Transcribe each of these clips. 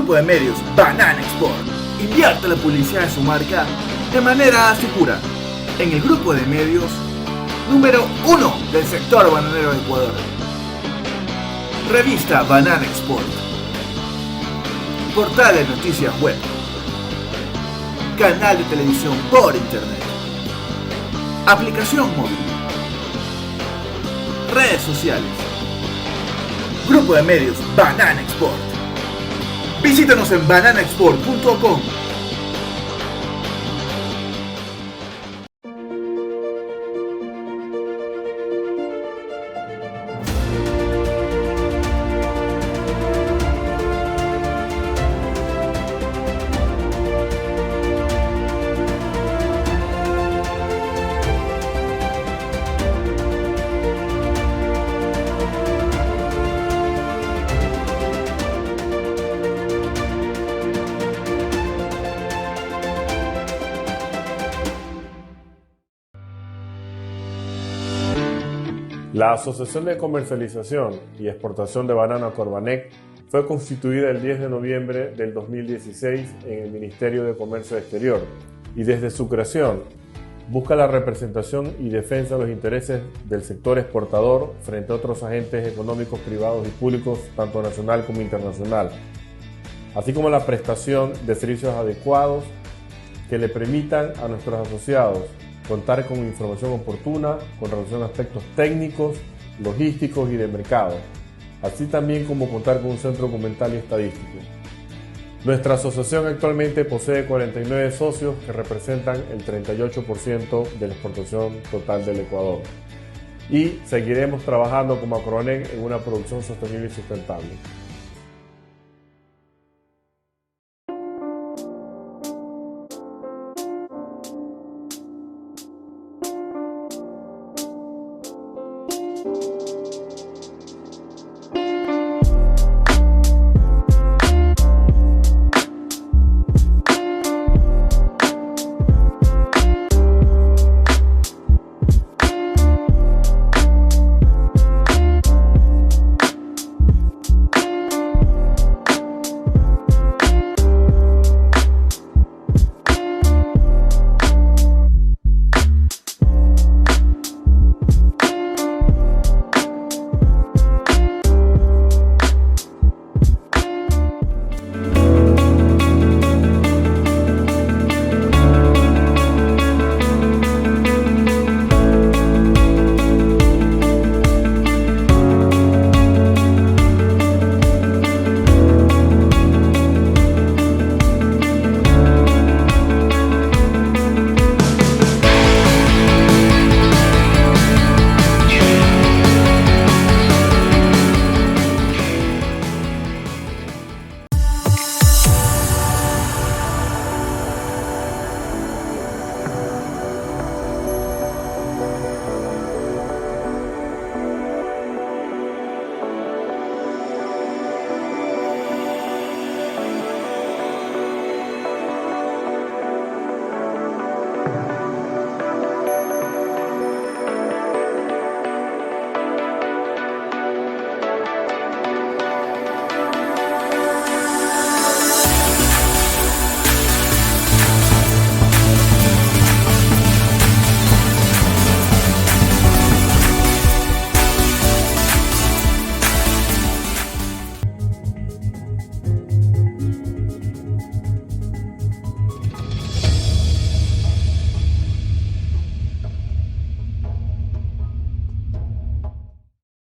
Grupo de medios Banana Export invierte la publicidad de su marca de manera segura en el grupo de medios número 1 del sector bananero de Ecuador. Revista Banana Export. Portal de noticias web. Canal de televisión por internet. Aplicación móvil. Redes sociales. Grupo de medios Banana Export. Visítanos en bananaexport.com. La Asociación de Comercialización y Exportación de Banano Corbanec fue constituida el 10 de noviembre del 2016 en el Ministerio de Comercio Exterior y desde su creación busca la representación y defensa de los intereses del sector exportador frente a otros agentes económicos privados y públicos, tanto nacional como internacional, así como la prestación de servicios adecuados que le permitan a nuestros asociados contar con información oportuna con relación a aspectos técnicos, logísticos y de mercado, así también como contar con un centro documental y estadístico. Nuestra asociación actualmente posee 49 socios que representan el 38% de la exportación total del Ecuador y seguiremos trabajando como Corbanec en una producción sostenible y sustentable.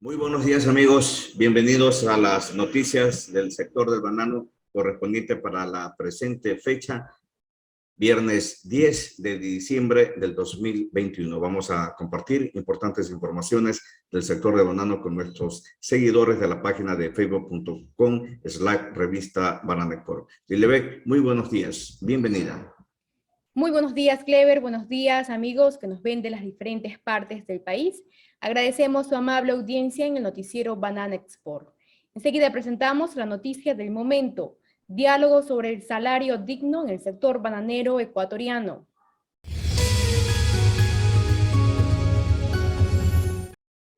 Muy buenos días, amigos. Bienvenidos a las noticias del sector del banano correspondiente para la presente fecha, viernes 10 de diciembre del 2021. Vamos a compartir importantes informaciones del sector del banano con nuestros seguidores de la página de facebook.com/revista Banana Export. Lilebet, muy buenos días. Bienvenida. Muy buenos días, Clever. Buenos días, amigos que nos ven de las diferentes partes del país. Agradecemos su amable audiencia en el noticiero Banana Export. Enseguida presentamos la noticia del momento: diálogo sobre el salario digno en el sector bananero ecuatoriano.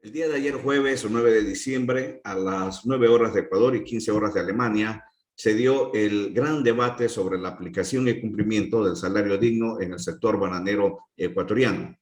El día de ayer, jueves 9 de diciembre, a las 9 horas de Ecuador y 15 horas de Alemania, se dio el gran debate sobre la aplicación y cumplimiento del salario digno en el sector bananero ecuatoriano.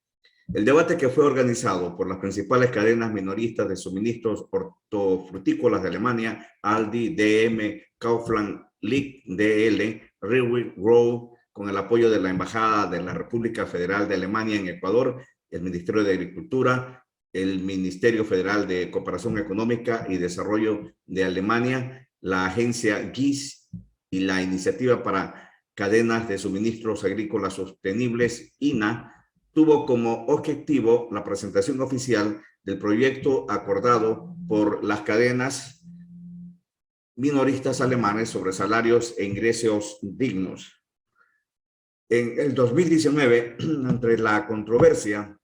El debate, que fue organizado por las principales cadenas minoristas de suministros hortofrutícolas de Alemania, Aldi, DM, Kaufland, Lidl, DL, Rewe, Grow, con el apoyo de la Embajada de la República Federal de Alemania en Ecuador, el Ministerio de Agricultura, el Ministerio Federal de Cooperación Económica y Desarrollo de Alemania, la agencia GIS y la Iniciativa para Cadenas de Suministros Agrícolas Sostenibles, INA, tuvo como objetivo la presentación oficial del proyecto acordado por las cadenas minoristas alemanes sobre salarios e ingresos dignos. En el 2019, entre la controversia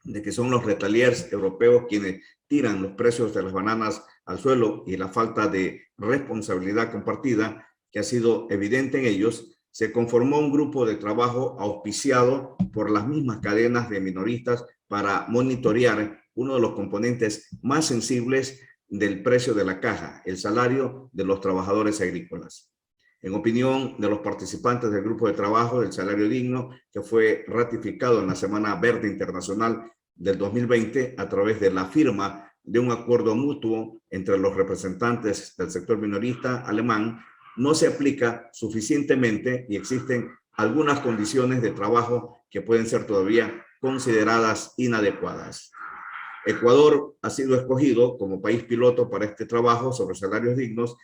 de que son los retaliers europeos quienes tiran los precios de las bananas al suelo y la falta de responsabilidad compartida que ha sido evidente en ellos, se conformó un grupo de trabajo auspiciado por las mismas cadenas de minoristas para monitorear uno de los componentes más sensibles del precio de la caja, el salario de los trabajadores agrícolas. En opinión de los participantes del grupo de trabajo del salario digno, que fue ratificado en la Semana Verde Internacional del 2020 a través de la firma de un acuerdo mutuo entre los representantes del sector minorista alemán, no se aplica suficientemente y existen algunas condiciones de trabajo que pueden ser todavía consideradas inadecuadas. Ecuador ha sido escogido como país piloto para este trabajo sobre salarios dignos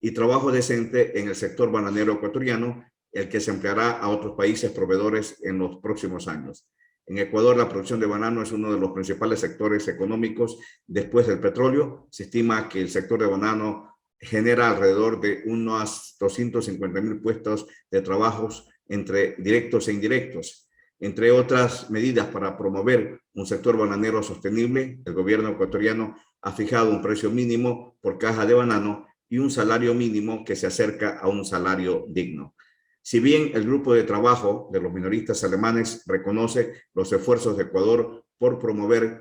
y trabajo decente en el sector bananero ecuatoriano, el que se empleará a otros países proveedores en los próximos años. En Ecuador, la producción de banano es uno de los principales sectores económicos después del petróleo. Se estima que el sector de banano genera alrededor de unos 250.000 puestos de trabajos entre directos e indirectos. Entre otras medidas para promover un sector bananero sostenible, el gobierno ecuatoriano ha fijado un precio mínimo por caja de banano y un salario mínimo que se acerca a un salario digno. Si bien el grupo de trabajo de los minoristas alemanes reconoce los esfuerzos de Ecuador por promover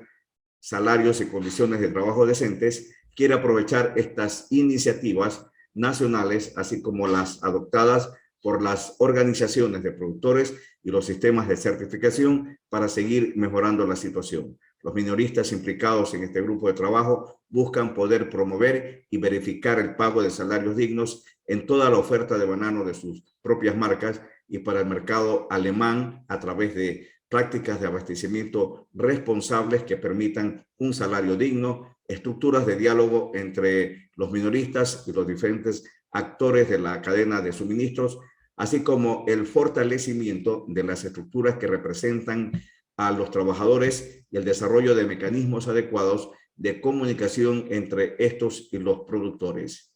salarios y condiciones de trabajo decentes, quiere aprovechar estas iniciativas nacionales, así como las adoptadas por las organizaciones de productores y los sistemas de certificación para seguir mejorando la situación. Los minoristas implicados en este grupo de trabajo buscan poder promover y verificar el pago de salarios dignos en toda la oferta de banano de sus propias marcas y para el mercado alemán a través de prácticas de abastecimiento responsables que permitan un salario digno, estructuras de diálogo entre los minoristas y los diferentes actores de la cadena de suministros, así como el fortalecimiento de las estructuras que representan a los trabajadores y el desarrollo de mecanismos adecuados de comunicación entre estos y los productores.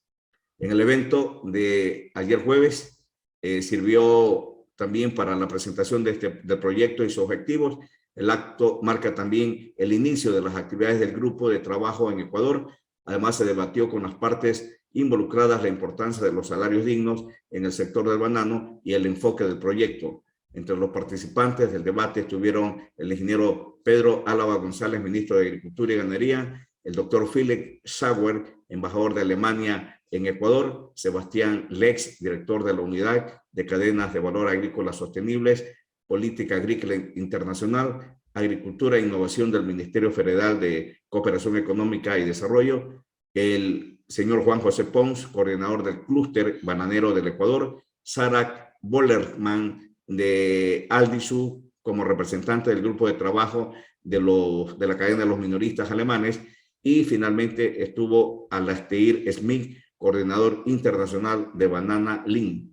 En el evento de ayer jueves sirvió también para la presentación del proyecto y sus objetivos. El acto marca también el inicio de las actividades del grupo de trabajo en Ecuador. Además, se debatió con las partes involucradas la importancia de los salarios dignos en el sector del banano y el enfoque del proyecto. Entre los participantes del debate estuvieron el ingeniero Pedro Álava González, ministro de Agricultura y Ganadería, el doctor Philipp Sauer, embajador de Alemania en Ecuador, Sebastián Lex, director de la Unidad de Cadenas de Valor Agrícolas Sostenibles, Política Agrícola Internacional, Agricultura e Innovación del Ministerio Federal de Cooperación Económica y Desarrollo, el señor Juan José Pons, coordinador del Clúster Bananero del Ecuador, Sara Bollerman de Aldisu como representante del grupo de trabajo de la cadena de los minoristas alemanes, y finalmente estuvo Alastair Smith, coordinador internacional de Banana Link.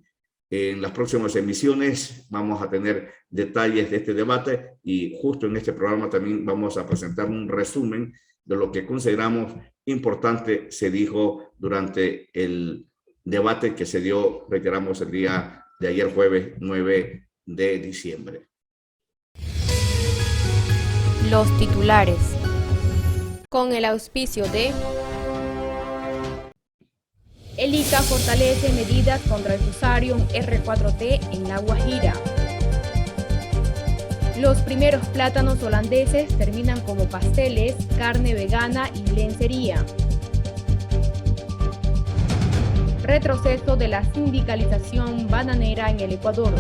En las próximas emisiones vamos a tener detalles de este debate y justo en este programa también vamos a presentar un resumen de lo que consideramos importante se dijo durante el debate que se dio, reiteramos, el día de ayer jueves 9 de diciembre. Los titulares. Con el auspicio de el ICA fortalece medidas contra el Fusarium R4T en La Guajira. Los primeros plátanos holandeses terminan como pasteles, carne vegana y lencería. Retroceso de la sindicalización bananera en el Ecuador.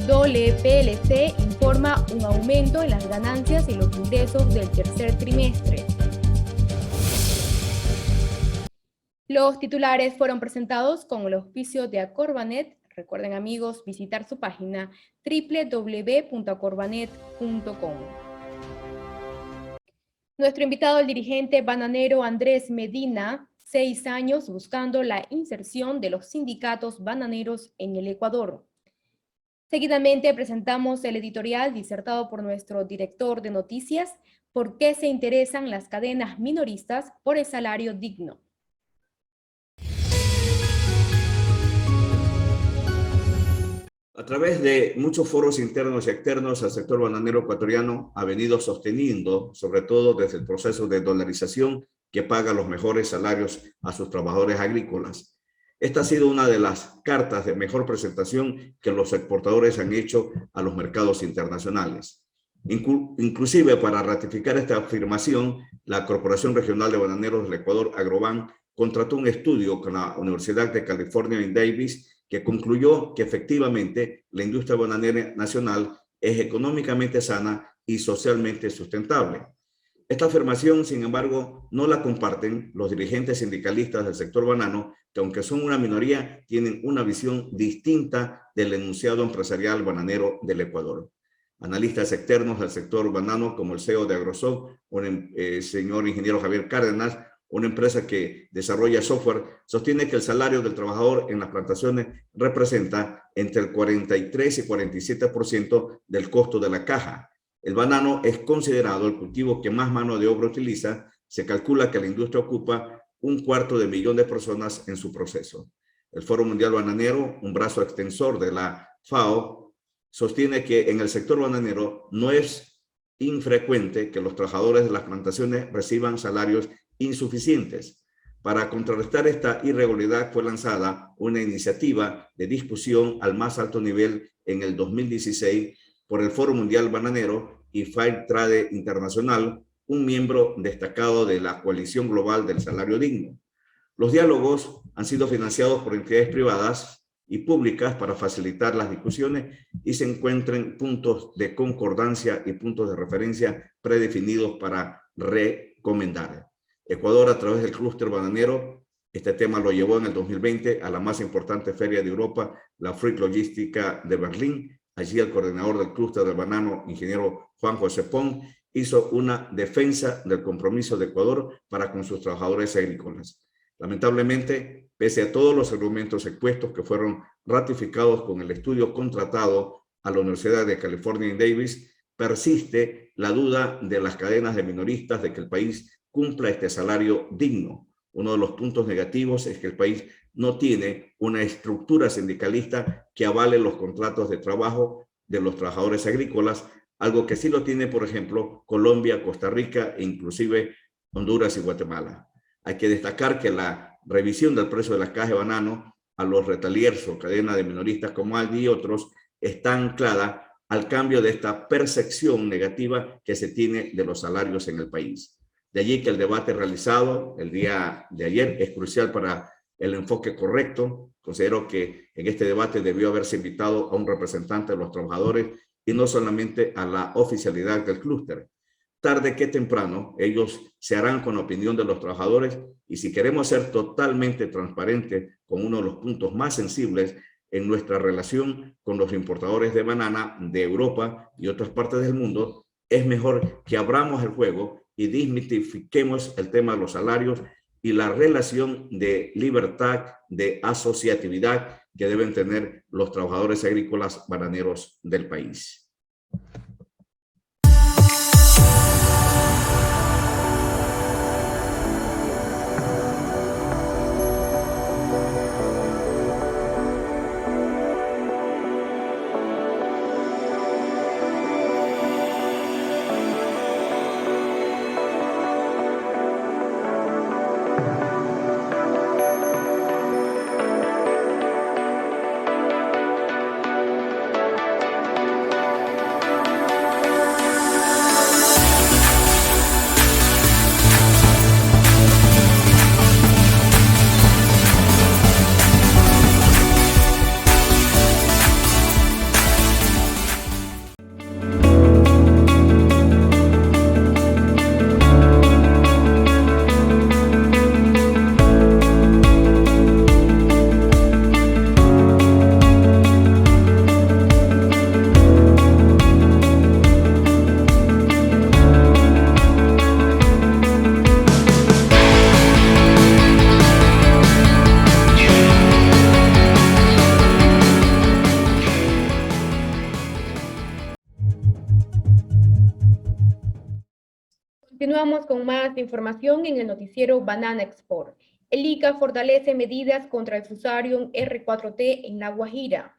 Dole PLC informa un aumento en las ganancias y los ingresos del tercer trimestre. Los titulares fueron presentados con el auspicio de Acorbanet. Recuerden, amigos, visitar su página www.acorbanet.com. Nuestro invitado, el dirigente bananero Andrés Medina, 6 años buscando la inserción de los sindicatos bananeros en el Ecuador. Seguidamente presentamos el editorial disertado por nuestro director de noticias, ¿por qué se interesan las cadenas minoristas por el salario digno? A través de muchos foros internos y externos, el sector bananero ecuatoriano ha venido sosteniendo, sobre todo desde el proceso de dolarización, que paga los mejores salarios a sus trabajadores agrícolas. Esta ha sido una de las cartas de mejor presentación que los exportadores han hecho a los mercados internacionales. Inclusive, para ratificar esta afirmación, la Corporación Regional de Bananeros del Ecuador, Agroban, contrató un estudio con la Universidad de California en Davis que concluyó que efectivamente la industria bananera nacional es económicamente sana y socialmente sustentable. Esta afirmación, sin embargo, no la comparten los dirigentes sindicalistas del sector banano, que aunque son una minoría, tienen una visión distinta del enunciado empresarial bananero del Ecuador. Analistas externos del sector banano, como el CEO de Agrosoft, señor ingeniero Javier Cárdenas, una empresa que desarrolla software, sostiene que el salario del trabajador en las plantaciones representa entre el 43 y 47% del costo de la caja. El banano es considerado el cultivo que más mano de obra utiliza. Se calcula que la industria ocupa 250.000 de personas en su proceso. El Foro Mundial Bananero, un brazo extensor de la FAO, sostiene que en el sector bananero no es infrecuente que los trabajadores de las plantaciones reciban salarios insuficientes. Para contrarrestar esta irregularidad fue lanzada una iniciativa de discusión al más alto nivel en el 2016 por el Foro Mundial Bananero y Fair Trade Internacional, un miembro destacado de la Coalición Global del Salario Digno. Los diálogos han sido financiados por entidades privadas y públicas para facilitar las discusiones y se encuentran puntos de concordancia y puntos de referencia predefinidos para recomendar. Ecuador, a través del clúster bananero, este tema lo llevó en el 2020 a la más importante feria de Europa, la Fruit Logística de Berlín. Allí el coordinador del clúster del banano, ingeniero Juan José Pong, hizo una defensa del compromiso de Ecuador para con sus trabajadores agrícolas. Lamentablemente, pese a todos los argumentos expuestos que fueron ratificados con el estudio contratado a la Universidad de California en Davis, persiste la duda de las cadenas de minoristas de que el país cumpla este salario digno. Uno de los puntos negativos es que el país no tiene una estructura sindicalista que avale los contratos de trabajo de los trabajadores agrícolas, algo que sí lo tiene, por ejemplo, Colombia, Costa Rica e inclusive Honduras y Guatemala. Hay que destacar que la revisión del precio de la caja de banano a los retaliers o cadena de minoristas como Aldi y otros está anclada al cambio de esta percepción negativa que se tiene de los salarios en el país. De allí que el debate realizado el día de ayer es crucial para el enfoque correcto. Considero que en este debate debió haberse invitado a un representante de los trabajadores y no solamente a la oficialidad del clúster. Tarde que temprano, ellos se harán con la opinión de los trabajadores y si queremos ser totalmente transparentes con uno de los puntos más sensibles en nuestra relación con los importadores de banana de Europa y otras partes del mundo, es mejor que abramos el juego y desmitifiquemos el tema de los salarios y la relación de libertad, de asociatividad que deben tener los trabajadores agrícolas bananeros del país. Continuamos con más información en el noticiero Banana Export. El ICA fortalece medidas contra el Fusarium R4T en La Guajira.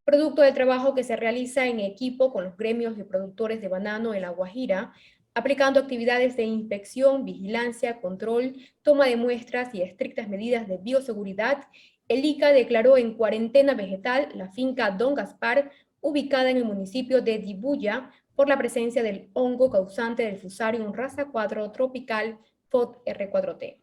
Producto del trabajo que se realiza en equipo con los gremios de productores de banano en La Guajira, aplicando actividades de inspección, vigilancia, control, toma de muestras y estrictas medidas de bioseguridad, el ICA declaró en cuarentena vegetal la finca Don Gaspar, ubicada en el municipio de Dibuya, por la presencia del hongo causante del Fusarium raza 4 tropical FOD R4T.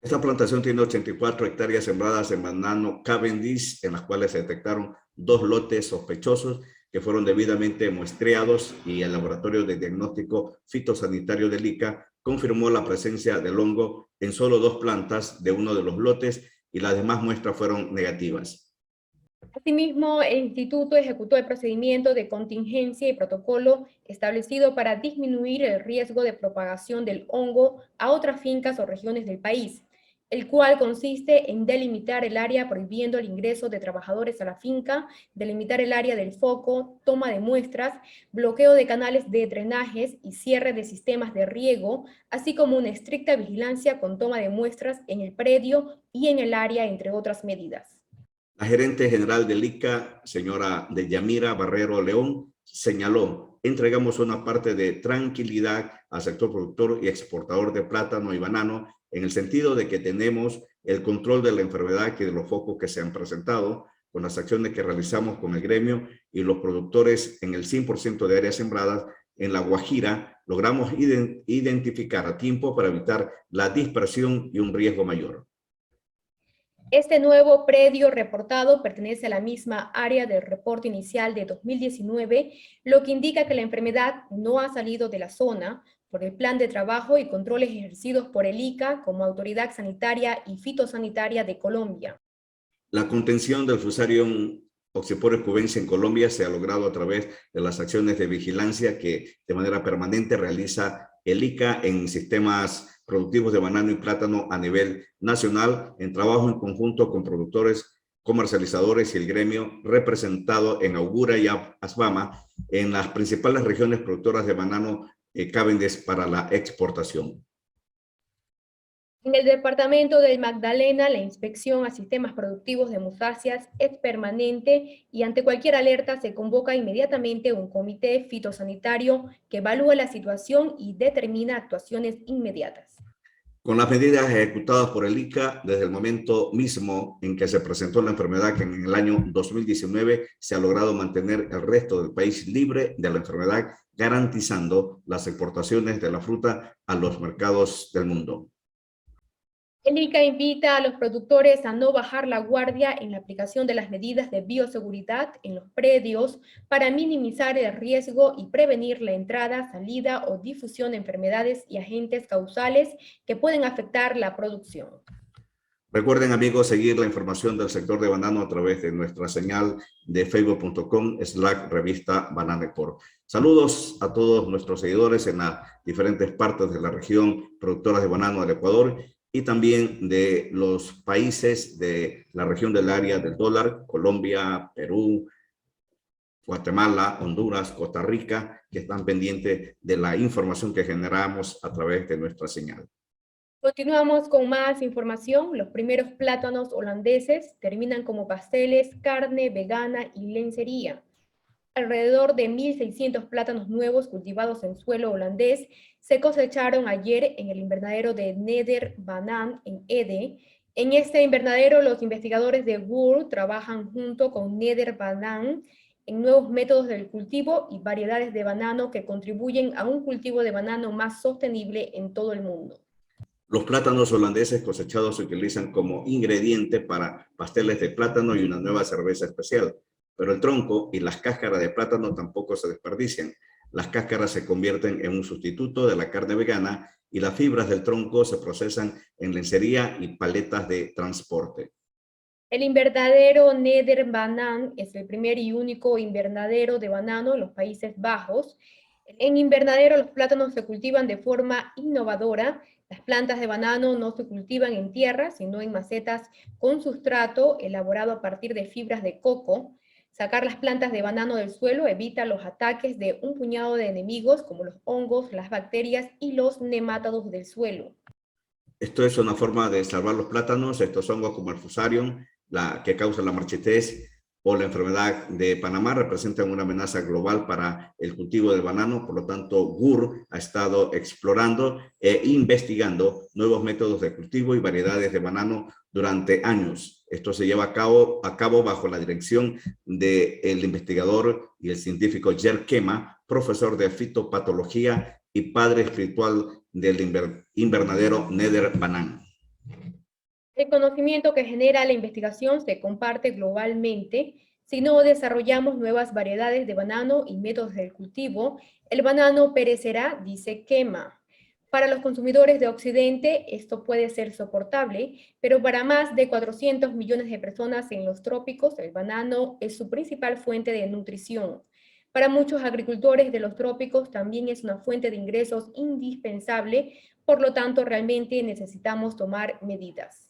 Esta plantación tiene 84 hectáreas sembradas en banano Cavendish, en las cuales se detectaron 2 lotes sospechosos que fueron debidamente muestreados, y el laboratorio de diagnóstico fitosanitario del ICA confirmó la presencia del hongo en solo 2 plantas de uno de los lotes, y las demás muestras fueron negativas. Asimismo, el instituto ejecutó el procedimiento de contingencia y protocolo establecido para disminuir el riesgo de propagación del hongo a otras fincas o regiones del país, el cual consiste en delimitar el área prohibiendo el ingreso de trabajadores a la finca, delimitar el área del foco, toma de muestras, bloqueo de canales de drenajes y cierre de sistemas de riego, así como una estricta vigilancia con toma de muestras en el predio y en el área, entre otras medidas. La gerente general del ICA, señora Deyamira Barrero León, señaló: entregamos una parte de tranquilidad al sector productor y exportador de plátano y banano, en el sentido de que tenemos el control de la enfermedad y de los focos que se han presentado, con las acciones que realizamos con el gremio y los productores en el 100% de áreas sembradas en La Guajira. Logramos identificar a tiempo para evitar la dispersión y un riesgo mayor. Este nuevo predio reportado pertenece a la misma área del reporte inicial de 2019, lo que indica que la enfermedad no ha salido de la zona por el plan de trabajo y controles ejercidos por el ICA como autoridad sanitaria y fitosanitaria de Colombia. La contención del Fusarium Oxyporus cubensis en Colombia se ha logrado a través de las acciones de vigilancia que de manera permanente realiza el ICA en sistemas productivos de banano y plátano a nivel nacional, en trabajo en conjunto con productores, comercializadores y el gremio representado en Augura y Asbama, en las principales regiones productoras de banano Cavendish para la exportación. En el departamento del Magdalena, la inspección a sistemas productivos de musáceas es permanente y ante cualquier alerta se convoca inmediatamente un comité fitosanitario que evalúa la situación y determina actuaciones inmediatas. Con las medidas ejecutadas por el ICA desde el momento mismo en que se presentó la enfermedad, que en el año 2019 se ha logrado mantener el resto del país libre de la enfermedad, garantizando las exportaciones de la fruta a los mercados del mundo. El ICA invita a los productores a no bajar la guardia en la aplicación de las medidas de bioseguridad en los predios para minimizar el riesgo y prevenir la entrada, salida o difusión de enfermedades y agentes causales que pueden afectar la producción. Recuerden, amigos, seguir la información del sector de banano a través de nuestra señal de facebook.com/revista Banana Export. Saludos a todos nuestros seguidores en las diferentes partes de la región productora de banano del Ecuador y también de los países de la región del área del dólar: Colombia, Perú, Guatemala, Honduras, Costa Rica, que están pendientes de la información que generamos a través de nuestra señal. Continuamos con más información. Los primeros plátanos holandeses terminan como pasteles, carne vegana y lencería. Alrededor de 1.600 plátanos nuevos cultivados en suelo holandés se cosecharon ayer en el invernadero de Neder-Banaan en Ede. En este invernadero, los investigadores de Wool trabajan junto con Neder-Banaan en nuevos métodos del cultivo y variedades de banano que contribuyen a un cultivo de banano más sostenible en todo el mundo. Los plátanos holandeses cosechados se utilizan como ingrediente para pasteles de plátano y una nueva cerveza especial, pero el tronco y las cáscaras de plátano tampoco se desperdician. Las cáscaras se convierten en un sustituto de la carne vegana y las fibras del tronco se procesan en lencería y paletas de transporte. El invernadero Neder-Banaan es el primer y único invernadero de banano en los Países Bajos. En invernadero los plátanos se cultivan de forma innovadora. Las plantas de banano no se cultivan en tierra, sino en macetas con sustrato elaborado a partir de fibras de coco. Sacar las plantas de banano del suelo evita los ataques de un puñado de enemigos como los hongos, las bacterias y los nemátodos del suelo. Esto es una forma de salvar los plátanos, estos hongos como el fusarium, que causa la marchitez o la enfermedad de Panamá, representan una amenaza global para el cultivo del banano. Por lo tanto, GUR ha estado explorando e investigando nuevos métodos de cultivo y variedades de banano durante años. Esto se lleva a cabo bajo la dirección del investigador y el científico Jer Kema, profesor de fitopatología y padre espiritual del invernadero Nether Banán. El conocimiento que genera la investigación se comparte globalmente. Si no desarrollamos nuevas variedades de banano y métodos del cultivo, el banano perecerá, dice Kema. Para los consumidores de Occidente esto puede ser soportable, pero para más de 400 millones de personas en los trópicos, el banano es su principal fuente de nutrición. Para muchos agricultores de los trópicos también es una fuente de ingresos indispensable, por lo tanto realmente necesitamos tomar medidas.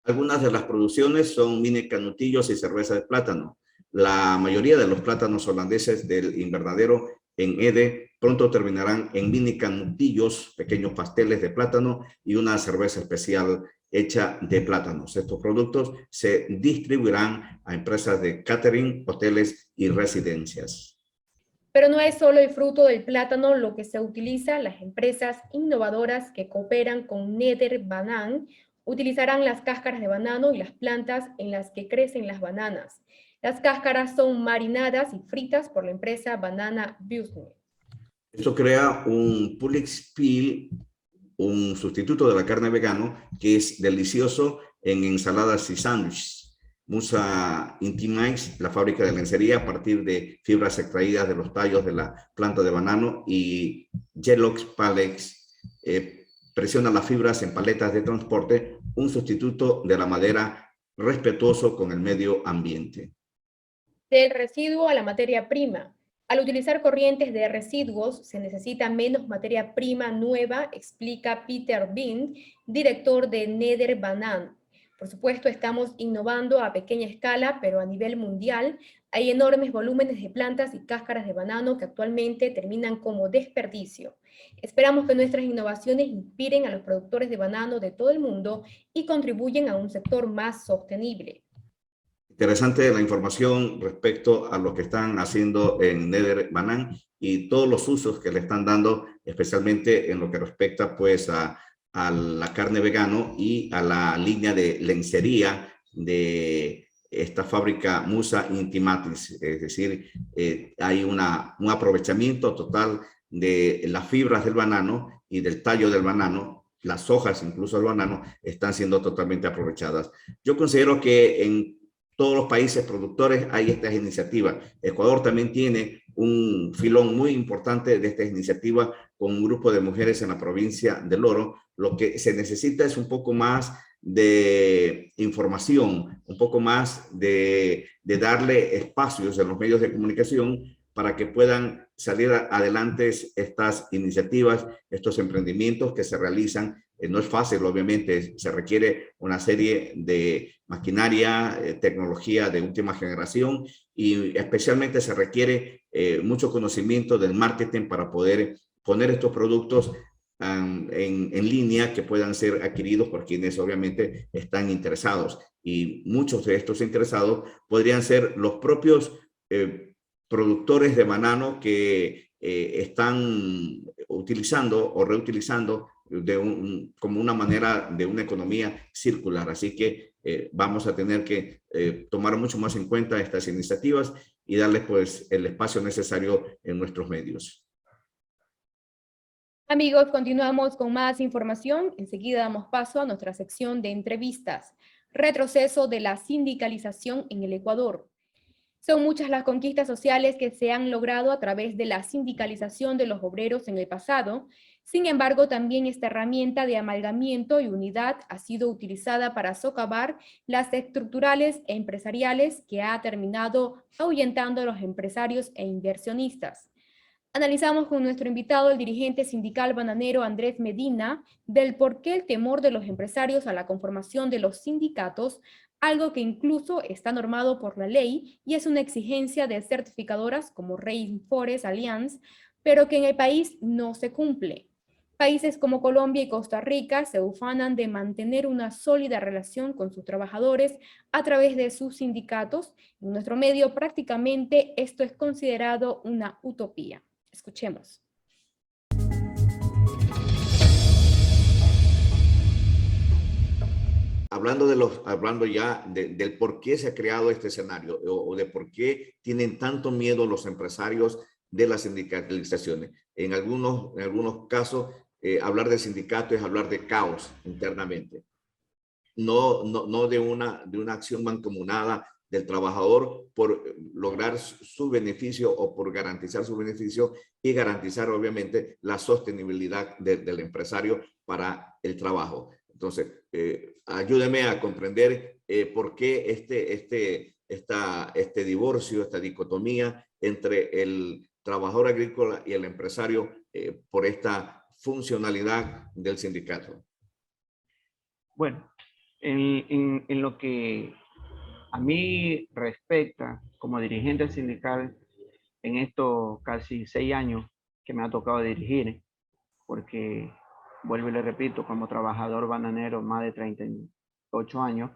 Algunas de las producciones son mini canutillos y cerveza de plátano. La mayoría de los plátanos holandeses del invernadero en Ede pronto terminarán en mini canutillos, pequeños pasteles de plátano y una cerveza especial hecha de plátanos. Estos productos se distribuirán a empresas de catering, hoteles y residencias. Pero no es solo el fruto del plátano lo que se utiliza. Las empresas innovadoras que cooperan con Nether Banán utilizarán las cáscaras de banano y las plantas en las que crecen las bananas. Las cáscaras son marinadas y fritas por la empresa Banana Business. Esto crea un Pullix Peel, un sustituto de la carne vegano que es delicioso en ensaladas y sándwiches. Musa Intimates, la fábrica de lencería a partir de fibras extraídas de los tallos de la planta de banano, y Gelox Palex presiona las fibras en paletas de transporte, un sustituto de la madera respetuoso con el medio ambiente. Del residuo a la materia prima. Al utilizar corrientes de residuos se necesita menos materia prima nueva, explica Peter Bean, director de Nether Banán. Por supuesto, estamos innovando a pequeña escala, pero a nivel mundial hay enormes volúmenes de plantas y cáscaras de banano que actualmente terminan como desperdicio. Esperamos que nuestras innovaciones inspiren a los productores de banano de todo el mundo y contribuyen a un sector más sostenible. Interesante la información respecto a lo que están haciendo en Nether Banán y todos los usos que le están dando, especialmente en lo que respecta pues a la carne vegano y a la línea de lencería de esta fábrica Musa Intimatis. Es decir, hay un aprovechamiento total de las fibras del banano y del tallo del banano. Las hojas incluso del banano están siendo totalmente aprovechadas. Yo considero que en todos los países productores hay estas iniciativas. Ecuador también tiene un filón muy importante de estas iniciativas con un grupo de mujeres en la provincia del Oro. Lo que se necesita es un poco más de información, un poco más de darle espacios en los medios de comunicación para que puedan salir adelante estas iniciativas, estos emprendimientos que se realizan. No es fácil, obviamente, se requiere una serie de maquinaria, tecnología de última generación y especialmente se requiere mucho conocimiento del marketing para poder poner estos productos en línea que puedan ser adquiridos por quienes obviamente están interesados. Y muchos de estos interesados podrían ser los propios productores de banano que están utilizando o reutilizando como una manera de una economía circular. Así que vamos a tener que tomar mucho más en cuenta estas iniciativas y darles pues el espacio necesario en nuestros medios. Amigos, continuamos con más información. Enseguida damos paso a nuestra sección de entrevistas. Retroceso de la sindicalización en el Ecuador. Son muchas las conquistas sociales que se han logrado a través de la sindicalización de los obreros en el pasado. Sin embargo, también esta herramienta de amalgamiento y unidad ha sido utilizada para socavar las estructurales e empresariales que ha terminado ahuyentando a los empresarios e inversionistas. Analizamos con nuestro invitado, el dirigente sindical bananero Andrés Medina, del por qué el temor de los empresarios a la conformación de los sindicatos, algo que incluso está normado por la ley y es una exigencia de certificadoras como Rainforest Alliance, pero que en el país no se cumple. Países como Colombia y Costa Rica se ufanan de mantener una sólida relación con sus trabajadores a través de sus sindicatos. En nuestro medio prácticamente esto es considerado una utopía. Escuchemos. Hablando ya del por qué se ha creado este escenario o de por qué tienen tanto miedo los empresarios de las sindicalizaciones. En algunos casos, hablar de sindicato es hablar de caos internamente, no de una acción mancomunada del trabajador por lograr su beneficio o por garantizar su beneficio y garantizar obviamente la sostenibilidad del empresario para el trabajo. Entonces, ayúdeme a comprender por qué este divorcio, esta dicotomía entre el trabajador agrícola y el empresario por esta funcionalidad del sindicato. Bueno, en lo que a mí respecta como dirigente sindical en estos casi 6 años que me ha tocado dirigir, porque vuelvo y le repito, como trabajador bananero más de 38 años,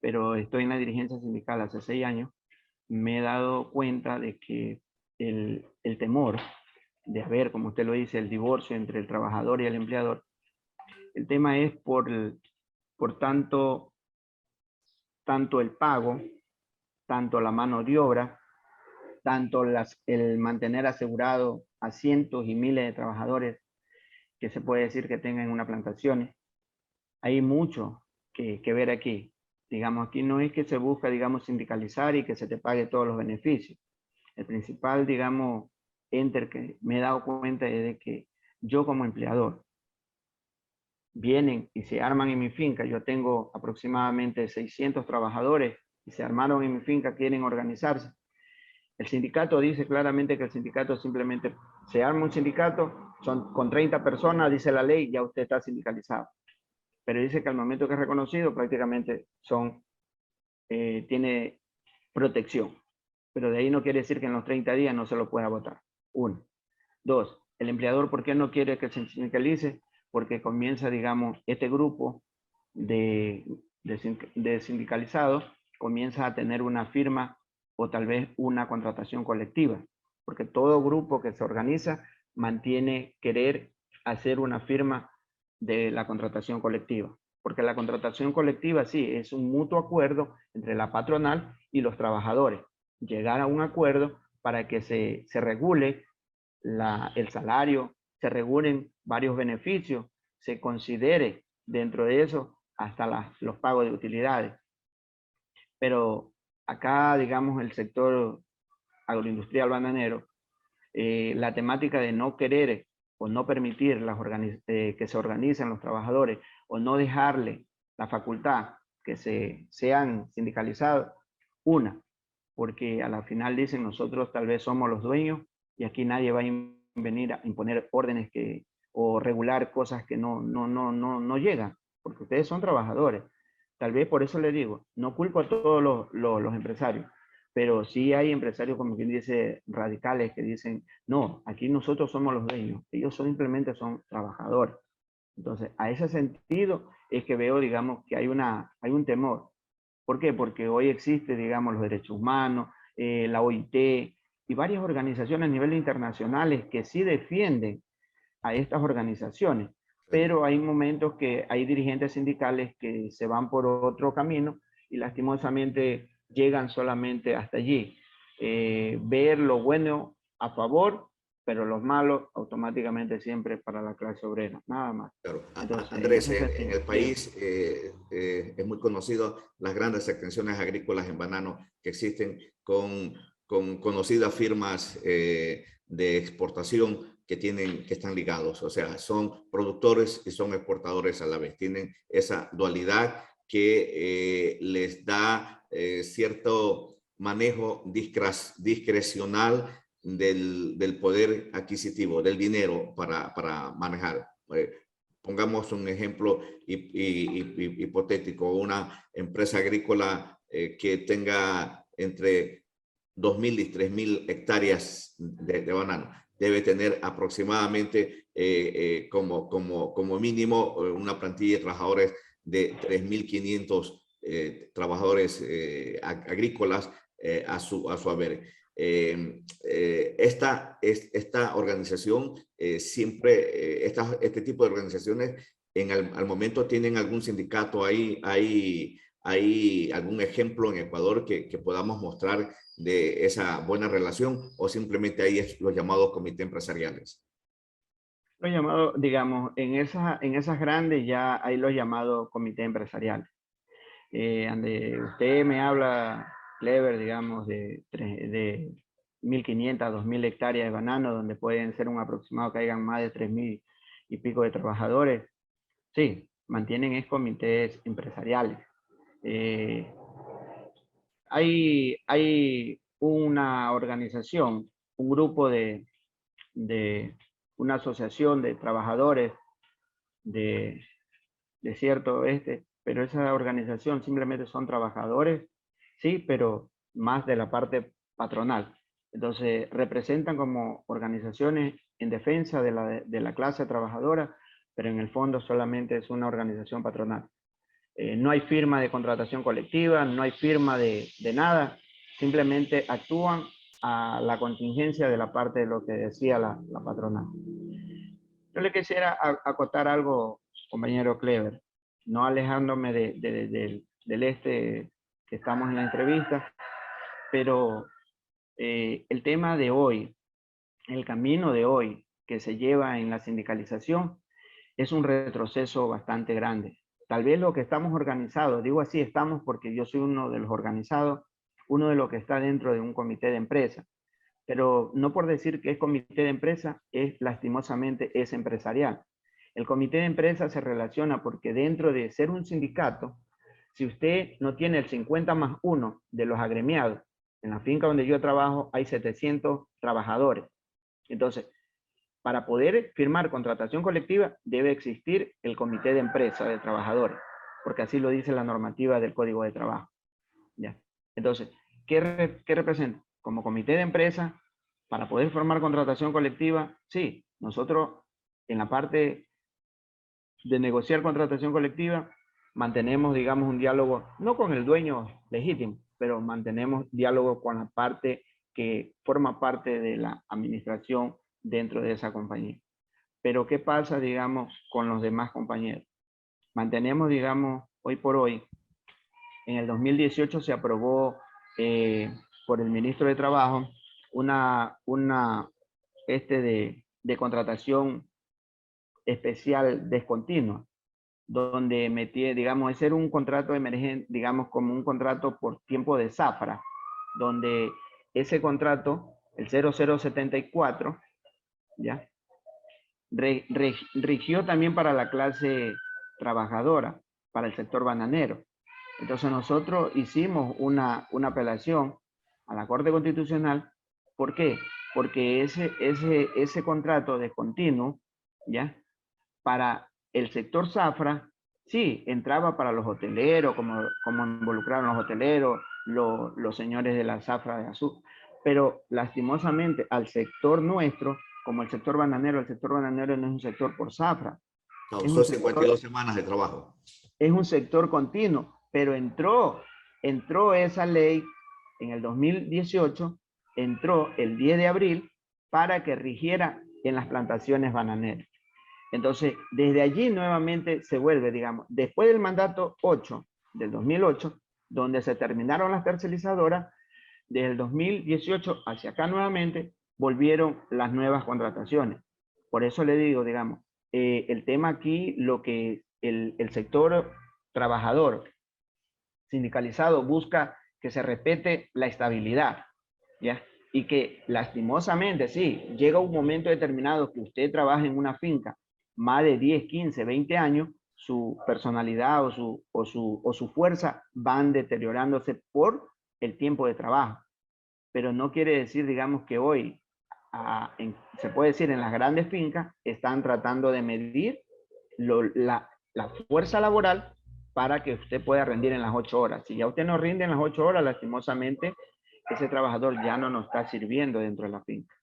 pero estoy en la dirigencia sindical hace 6 años, me he dado cuenta de que el temor de haber, como usted lo dice, el divorcio entre el trabajador y el empleador, el tema es por tanto el pago, tanto la mano de obra, tanto el mantener asegurado a cientos y miles de trabajadores que se puede decir que tengan una plantación. Hay mucho que ver aquí. Digamos, aquí no es que se busca, digamos, sindicalizar y que se te pague todos los beneficios. El principal, digamos, enter que me he dado cuenta es de que yo como empleador, vienen y se arman en mi finca. Yo tengo aproximadamente 600 trabajadores y se armaron en mi finca, quieren organizarse. El sindicato dice claramente que el sindicato simplemente se arma un sindicato, son con 30 personas, dice la ley, ya usted está sindicalizado. Pero dice que al momento que es reconocido prácticamente tiene protección. Pero de ahí no quiere decir que en los 30 días no se lo pueda votar. 1. 2. El empleador, ¿por qué no quiere que se sindicalice? Porque comienza, digamos, este grupo de sindicalizados comienza a tener una firma o tal vez una contratación colectiva, porque todo grupo que se organiza mantiene querer hacer una firma de la contratación colectiva, porque la contratación colectiva sí es un mutuo acuerdo entre la patronal y los trabajadores, llegar a un acuerdo para que se regule el salario, se regulen varios beneficios, se considere dentro de eso hasta los pagos de utilidades. Pero acá, digamos, el sector agroindustrial bananero, la temática de no querer o no permitir que se organicen los trabajadores o no dejarle la facultad que sean sindicalizados, porque a la final dicen nosotros tal vez somos los dueños y aquí nadie va a venir a imponer órdenes o regular cosas que no llegan, porque ustedes son trabajadores. Tal vez por eso le digo, no culpo a todos los empresarios, pero sí hay empresarios, como quien dice, radicales que dicen, no, aquí nosotros somos los dueños, ellos simplemente son trabajadores. Entonces, a ese sentido es que veo, digamos, que hay un temor. ¿Por qué? Porque hoy existe, digamos, los derechos humanos, la OIT y varias organizaciones a nivel internacionales que sí defienden a estas organizaciones, pero hay momentos que hay dirigentes sindicales que se van por otro camino y lastimosamente llegan solamente hasta allí. Ver lo bueno a favor, pero los malos automáticamente siempre para la clase obrera, nada más. Claro. Entonces, Andrés, en el país es muy conocido las grandes extensiones agrícolas en banano que existen con conocidas firmas de exportación que están ligados, o sea, son productores y son exportadores a la vez, tienen esa dualidad que les da cierto manejo discrecional del poder adquisitivo, del dinero para manejar. Pongamos un ejemplo hipotético, una empresa agrícola que tenga entre 2.000 y 3.000 hectáreas de banano. Debe tener aproximadamente como mínimo una plantilla de trabajadores de 3.500 trabajadores agrícolas a su haber. Esta organización siempre, este tipo de organizaciones al momento tienen algún sindicato, hay algún ejemplo en Ecuador que podamos mostrar de esa buena relación, o simplemente hay los llamados comités empresariales. Los llamados, digamos, en esas grandes ya hay los llamados comités empresariales. Donde usted me habla, Clever, digamos, de 1.500 a 2.000 hectáreas de banano, donde pueden ser un aproximado que hayan más de 3.000 y pico de trabajadores. Sí, mantienen comités empresariales. Hay una organización, un grupo de una asociación de trabajadores de cierto pero esa organización simplemente son trabajadores, sí, pero más de la parte patronal. Entonces, representan como organizaciones en defensa de la clase trabajadora, pero en el fondo solamente es una organización patronal. No hay firma de contratación colectiva, no hay firma de nada, simplemente actúan a la contingencia de la parte de lo que decía la patronal. Yo le quisiera acotar algo, compañero Clever, no alejándome del que estamos en la entrevista, pero el tema de hoy, el camino de hoy que se lleva en la sindicalización es un retroceso bastante grande. Tal vez lo que estamos organizados, digo así estamos porque yo soy uno de los organizados, uno de los que está dentro de un comité de empresa, pero no por decir que es comité de empresa, lastimosamente es empresarial. El comité de empresa se relaciona porque dentro de ser un sindicato, si usted no tiene el 50+1 de los agremiados, en la finca donde yo trabajo hay 700 trabajadores. Entonces, para poder firmar contratación colectiva debe existir el comité de empresa de trabajadores, porque así lo dice la normativa del Código de Trabajo. ¿Ya? Entonces, ¿qué representa? Como comité de empresa, para poder formar contratación colectiva, sí, nosotros en la parte de negociar contratación colectiva, mantenemos, digamos, un diálogo, no con el dueño legítimo, pero mantenemos diálogo con la parte que forma parte de la administración dentro de esa compañía. Pero ¿qué pasa, digamos, con los demás compañeros? Mantenemos, digamos, hoy por hoy, en el 2018 se aprobó por el ministro de Trabajo de contratación especial descontinua, donde metí, digamos, ese era un contrato emergente, digamos, como un contrato por tiempo de zafra, donde ese contrato, el 0074, ¿ya? Rigió también para la clase trabajadora, para el sector bananero. Entonces nosotros hicimos una apelación a la Corte Constitucional. ¿Por qué? Porque ese contrato descontinuo, ¿ya? Para el sector zafra, sí, entraba para los hoteleros, como involucraron los hoteleros, los señores de la zafra de azul, pero lastimosamente al sector nuestro, como el sector bananero no es un sector por zafra. Causó 52 semanas de trabajo. Es un sector continuo, pero entró esa ley en el 2018, entró el 10 de abril para que rigiera en las plantaciones bananeras. Entonces, desde allí nuevamente se vuelve, digamos, después del mandato 8 del 2008, donde se terminaron las tercerizadoras, desde el 2018 hacia acá nuevamente volvieron las nuevas contrataciones. Por eso le digo, digamos, el tema aquí, lo que el sector trabajador sindicalizado busca que se respete la estabilidad, ¿ya? Y que lastimosamente, sí, llega un momento determinado que usted trabaja en una finca más de 10, 15, 20 años, su personalidad o su fuerza van deteriorándose por el tiempo de trabajo. Pero no quiere decir, digamos, que hoy se puede decir en las grandes fincas, están tratando de medir la fuerza laboral para que usted pueda rendir en las 8 horas. Si ya usted no rinde en las 8 horas, lastimosamente, ese trabajador ya no nos está sirviendo dentro de la finca.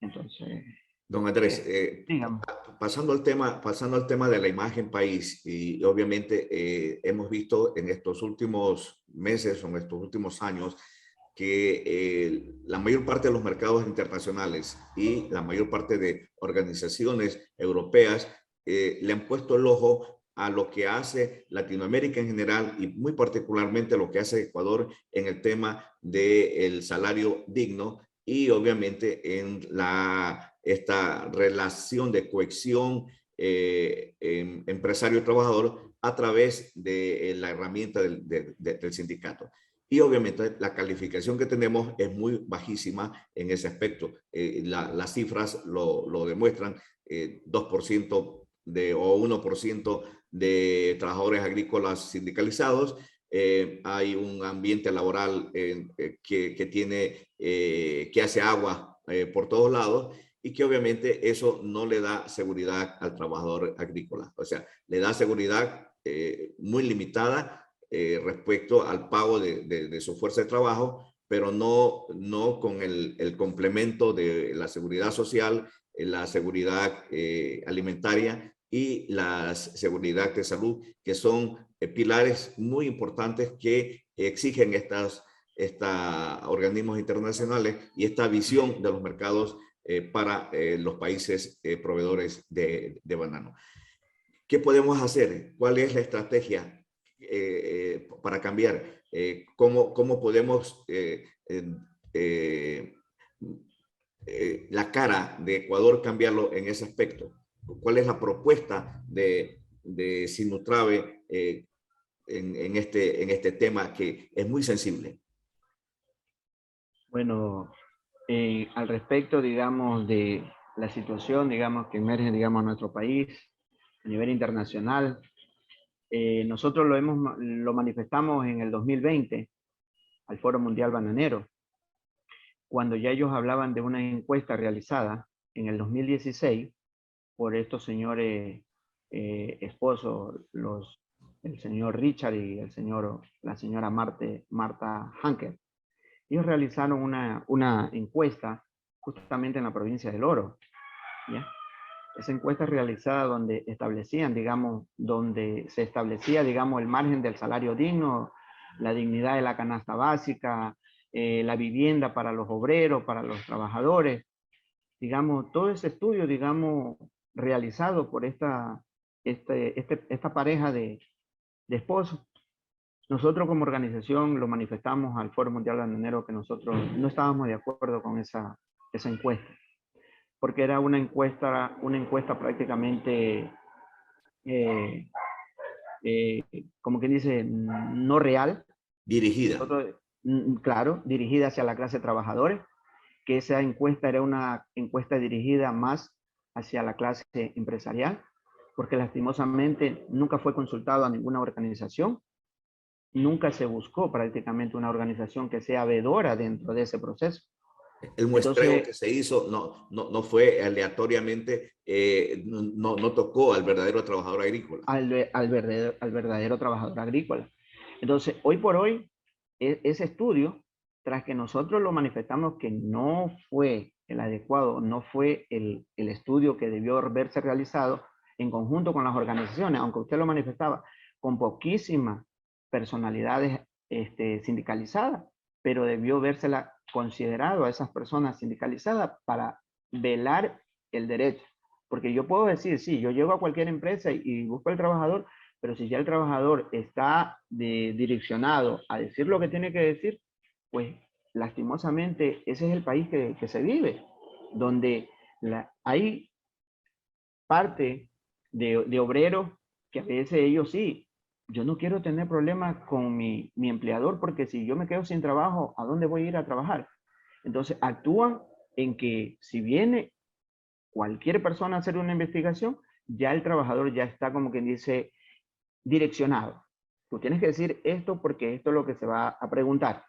Entonces, Don Andrés, digamos. pasando al tema de la imagen país, y obviamente hemos visto en estos últimos meses o en estos últimos años que la mayor parte de los mercados internacionales y la mayor parte de organizaciones europeas le han puesto el ojo a lo que hace Latinoamérica en general y muy particularmente lo que hace Ecuador en el tema del salario digno y obviamente en esta relación de cohesión empresario-trabajador a través de la herramienta del sindicato. Y obviamente la calificación que tenemos es muy bajísima en ese aspecto. Las cifras lo demuestran, 2% o 1% de trabajadores agrícolas sindicalizados. Hay un ambiente laboral que hace agua por todos lados y que obviamente eso no le da seguridad al trabajador agrícola. O sea, le da seguridad muy limitada respecto al pago de su fuerza de trabajo, pero no con el complemento de la seguridad social, la seguridad alimentaria y la seguridad de salud, que son pilares muy importantes que exigen estos organismos internacionales y esta visión de los mercados para los países proveedores de banano. ¿Qué podemos hacer? ¿Cuál es la estrategia para cambiar? ¿Cómo podemos la cara de Ecuador cambiarlo en ese aspecto? ¿Cuál es la propuesta de Sinutrave en este tema que es muy sensible? Bueno, al respecto, digamos, de la situación, digamos, que emerge, digamos, en nuestro país a nivel internacional, nosotros lo manifestamos en el 2020 al Foro Mundial Bananero, cuando ya ellos hablaban de una encuesta realizada en el 2016 por estos señores esposos, el señor Richard y la señora Marta Hanker. Ellos realizaron una encuesta justamente en la provincia del Oro, ¿ya? Esa encuesta realizada donde se establecía, digamos, el margen del salario digno, la dignidad de la canasta básica, la vivienda para los obreros, para los trabajadores, digamos, todo ese estudio, digamos, realizado por esta pareja de esposos. Nosotros como organización lo manifestamos al Foro Mundial Bananero que nosotros no estábamos de acuerdo con esa encuesta, porque era una encuesta prácticamente, como quien dice, no real. Dirigida. Claro, dirigida hacia la clase trabajadora, que esa encuesta era una encuesta dirigida más hacia la clase empresarial, porque lastimosamente nunca fue consultado a ninguna organización, nunca se buscó prácticamente una organización que sea veedora dentro de ese proceso. El muestreo que se hizo no fue aleatoriamente, no tocó al verdadero trabajador agrícola. Al verdadero trabajador agrícola. Entonces, hoy por hoy, ese estudio, tras que nosotros lo manifestamos que no fue el adecuado, no fue el estudio que debió verse realizado en conjunto con las organizaciones, aunque usted lo manifestaba, con poquísimas personalidades sindicalizadas, pero debió vérsela considerado a esas personas sindicalizadas para velar el derecho. Porque yo puedo decir, sí, yo llego a cualquier empresa y busco al trabajador, pero si ya el trabajador está direccionado a decir lo que tiene que decir, pues lastimosamente ese es el país que se vive, donde hay parte de obreros que a veces ellos sí, yo no quiero tener problemas con mi empleador porque si yo me quedo sin trabajo, ¿a dónde voy a ir a trabajar? Entonces actúan en que si viene cualquier persona a hacer una investigación, ya el trabajador ya está como quien dice direccionado. Tú tienes que decir esto porque esto es lo que se va a preguntar.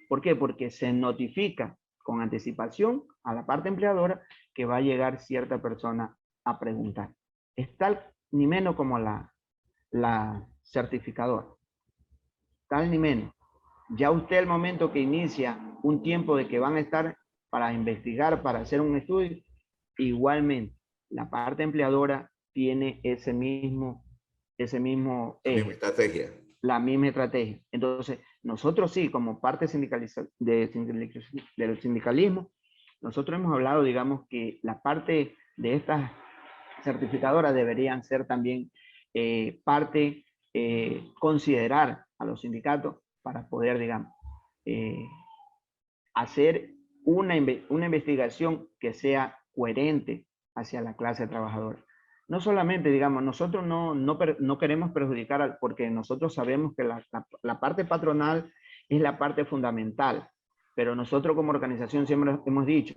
¿Por qué? Porque se notifica con anticipación a la parte empleadora que va a llegar cierta persona a preguntar. Es tal ni menos como la certificadora. Tal ni menos. Ya usted al momento que inicia un tiempo de que van a estar para investigar, para hacer un estudio, igualmente la parte empleadora tiene ese mismo eje, estrategia. la misma estrategia. Entonces, nosotros sí, como parte del sindicalismo, nosotros hemos hablado, digamos, que la parte de estas certificadoras deberían ser también considerar a los sindicatos para poder, digamos, hacer una investigación que sea coherente hacia la clase trabajadora. No solamente, digamos, nosotros no queremos perjudicar, porque nosotros sabemos que la parte patronal es la parte fundamental, pero nosotros como organización siempre hemos dicho,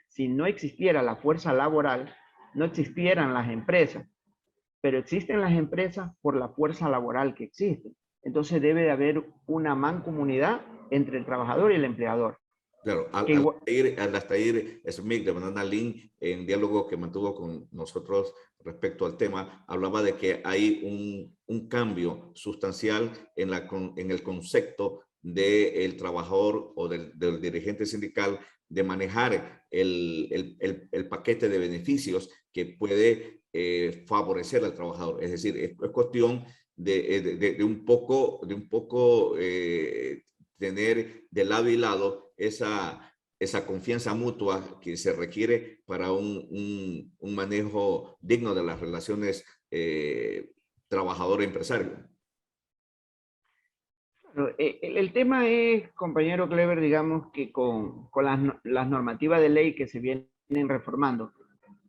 si no existiera la fuerza laboral, no existieran las empresas, pero existen las empresas por la fuerza laboral que existe. Entonces debe de haber una mancomunidad entre el trabajador y el empleador. Claro, Altair Smith de Banana Link, en diálogo que mantuvo con nosotros respecto al tema, hablaba de que hay un cambio sustancial en el concepto del trabajador o del dirigente sindical de manejar el paquete de beneficios que puede favorecer al trabajador. Es decir, es cuestión de un poco tener de lado y lado esa confianza mutua que se requiere para un manejo digno de las relaciones trabajador-empresario. El tema es, compañero Clever, digamos que con las normativas de ley que se vienen reformando,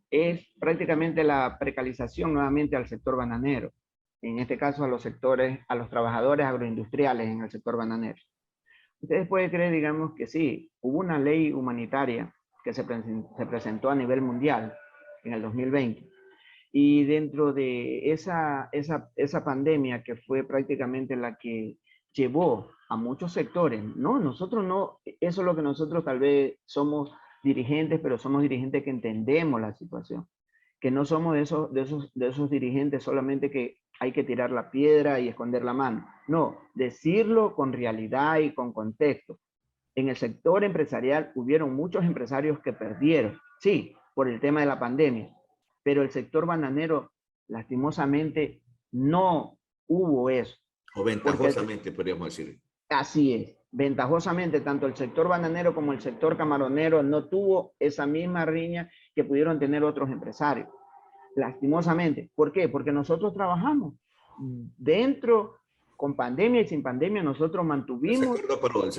es prácticamente la precarización nuevamente al sector bananero. En este caso a los trabajadores agroindustriales en el sector bananero. Ustedes pueden creer, digamos, que sí, hubo una ley humanitaria que se presentó a nivel mundial en el 2020. Y dentro de esa pandemia que fue prácticamente la que llevó a muchos sectores, ¿no? Nosotros no, eso es lo que nosotros tal vez somos dirigentes, pero somos dirigentes que entendemos la situación. Que no somos de esos dirigentes solamente que hay que tirar la piedra y esconder la mano. No, decirlo con realidad y con contexto. En el sector empresarial hubieron muchos empresarios que perdieron, sí, por el tema de la pandemia, pero el sector bananero, lastimosamente, no hubo eso. O ventajosamente, podríamos decir. Así es. Ventajosamente, tanto el sector bananero como el sector camaronero no tuvo esa misma riña que pudieron tener otros empresarios. Lastimosamente. ¿Por qué? Porque nosotros trabajamos dentro, con pandemia y sin pandemia, nosotros mantuvimos... El sector no paró, el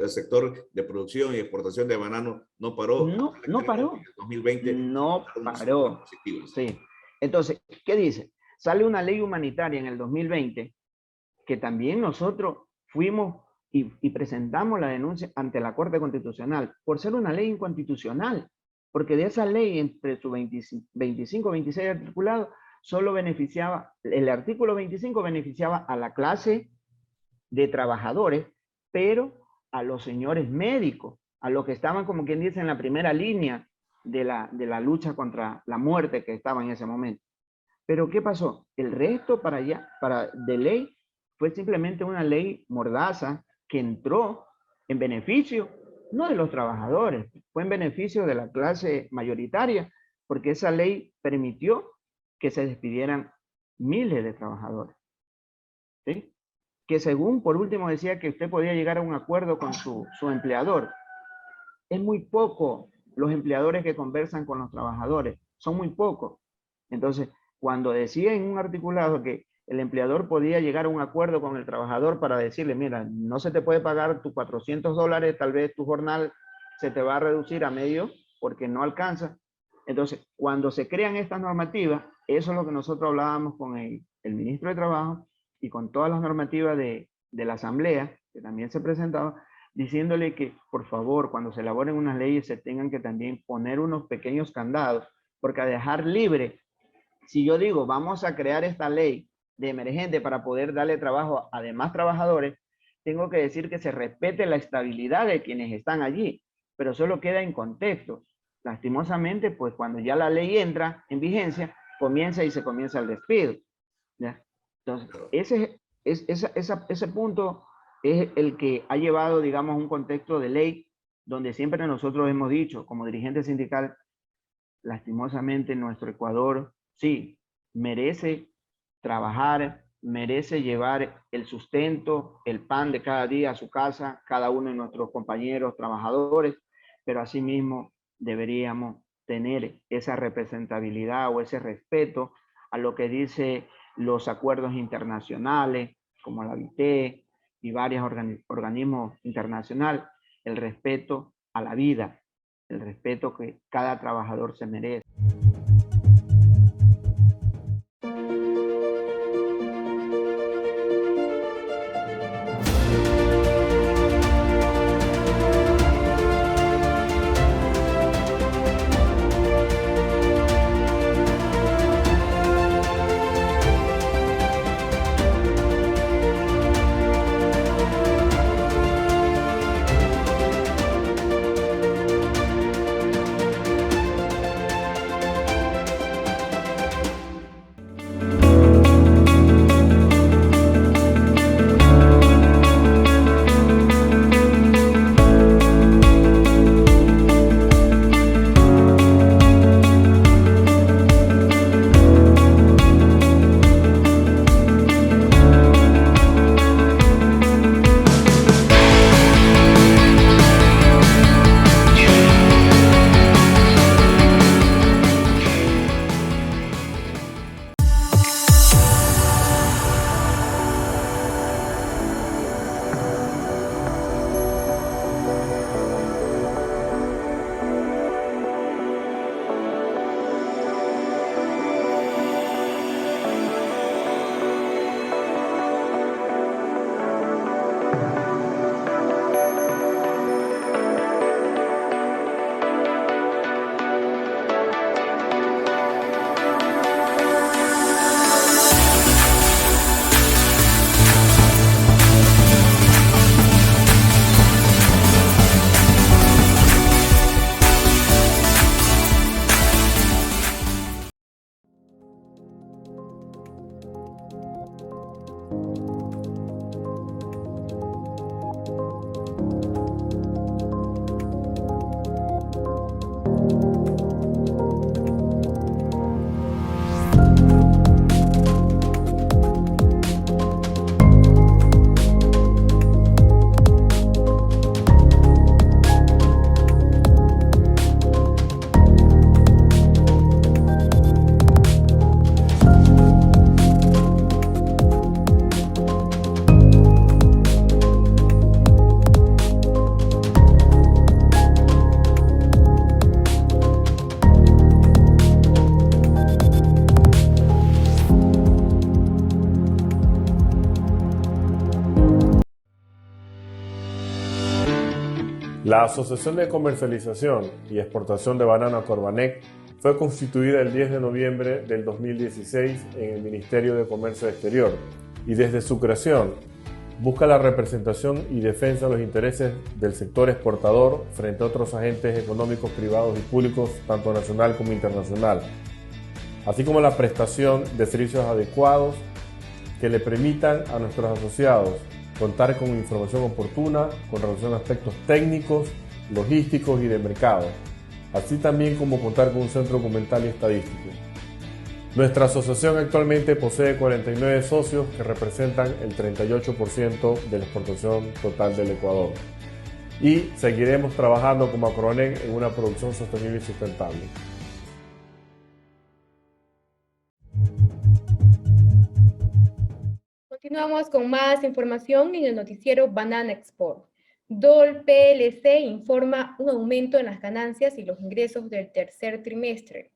sector de producción y exportación de banano no paró. No paró. En el 2020 no paró. Sí. Entonces, ¿qué dice? Sale una ley humanitaria en el 2020 que también nosotros fuimos y presentamos la denuncia ante la Corte Constitucional por ser una ley inconstitucional. Porque de esa ley, entre sus 25 26 articulados, solo beneficiaba, el artículo 25 beneficiaba a la clase de trabajadores, pero a los señores médicos, a los que estaban, como quien dice, en la primera línea de la lucha contra la muerte que estaba en ese momento. Pero ¿qué pasó? El resto de ley fue simplemente una ley mordaza que entró en beneficio no de los trabajadores, fue en beneficio de la clase mayoritaria, porque esa ley permitió que se despidieran miles de trabajadores. ¿Sí? Que según, por último, decía que usted podía llegar a un acuerdo con su empleador. Es muy poco los empleadores que conversan con los trabajadores, son muy pocos. Entonces, cuando decía en un articulado que el empleador podía llegar a un acuerdo con el trabajador para decirle, mira, no se te puede pagar tus $400, tal vez tu jornal se te va a reducir a medio porque no alcanza. Entonces, cuando se crean estas normativas, eso es lo que nosotros hablábamos con el ministro de Trabajo y con todas las normativas de la Asamblea, que también se presentaba, diciéndole que, por favor, cuando se elaboren unas leyes, se tengan que también poner unos pequeños candados, porque a dejar libre, si yo digo, vamos a crear esta ley de emergente para poder darle trabajo a demás trabajadores, tengo que decir que se respete la estabilidad de quienes están allí. pero solo queda en contexto. Lastimosamente, pues cuando ya la ley entra en vigencia, comienza el despido, ¿ya? Entonces, ese punto es el que ha llevado, digamos, un contexto de ley donde siempre nosotros hemos dicho, como dirigente sindical, lastimosamente nuestro Ecuador sí merece trabajar, merece llevar el sustento, el pan de cada día a su casa, cada uno de nuestros compañeros trabajadores, pero asimismo deberíamos tener esa representabilidad o ese respeto a lo que dice los acuerdos internacionales, como la OIT y varios organismos internacionales, el respeto a la vida, el respeto que cada trabajador se merece. La Asociación de Comercialización y Exportación de Banano Corbanec fue constituida el 10 de noviembre del 2016 en el Ministerio de Comercio Exterior y desde su creación busca la representación y defensa de los intereses del sector exportador frente a otros agentes económicos privados y públicos, tanto nacional como internacional, así como la prestación de servicios adecuados que le permitan a nuestros asociados contar con información oportuna con relación a aspectos técnicos, logísticos y de mercado, así también como contar con un centro documental y estadístico. Nuestra asociación actualmente posee 49 socios que representan el 38% de la exportación total del Ecuador. Y seguiremos trabajando como Corbanec en una producción sostenible y sustentable. Continuamos con más información en el noticiero Banana Export. Dole PLC informa un aumento en las ganancias y los ingresos del tercer trimestre.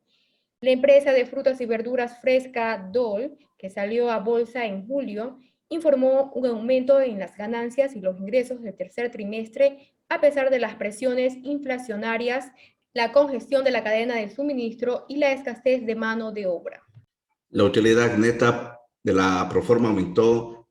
La empresa de frutas y verduras fresca Dole, que salió a bolsa en julio, informó un aumento en las ganancias y los ingresos del tercer trimestre a pesar de las presiones inflacionarias, la congestión de la cadena de suministro y la escasez de mano de obra. La utilidad neta de la Proforma aumentó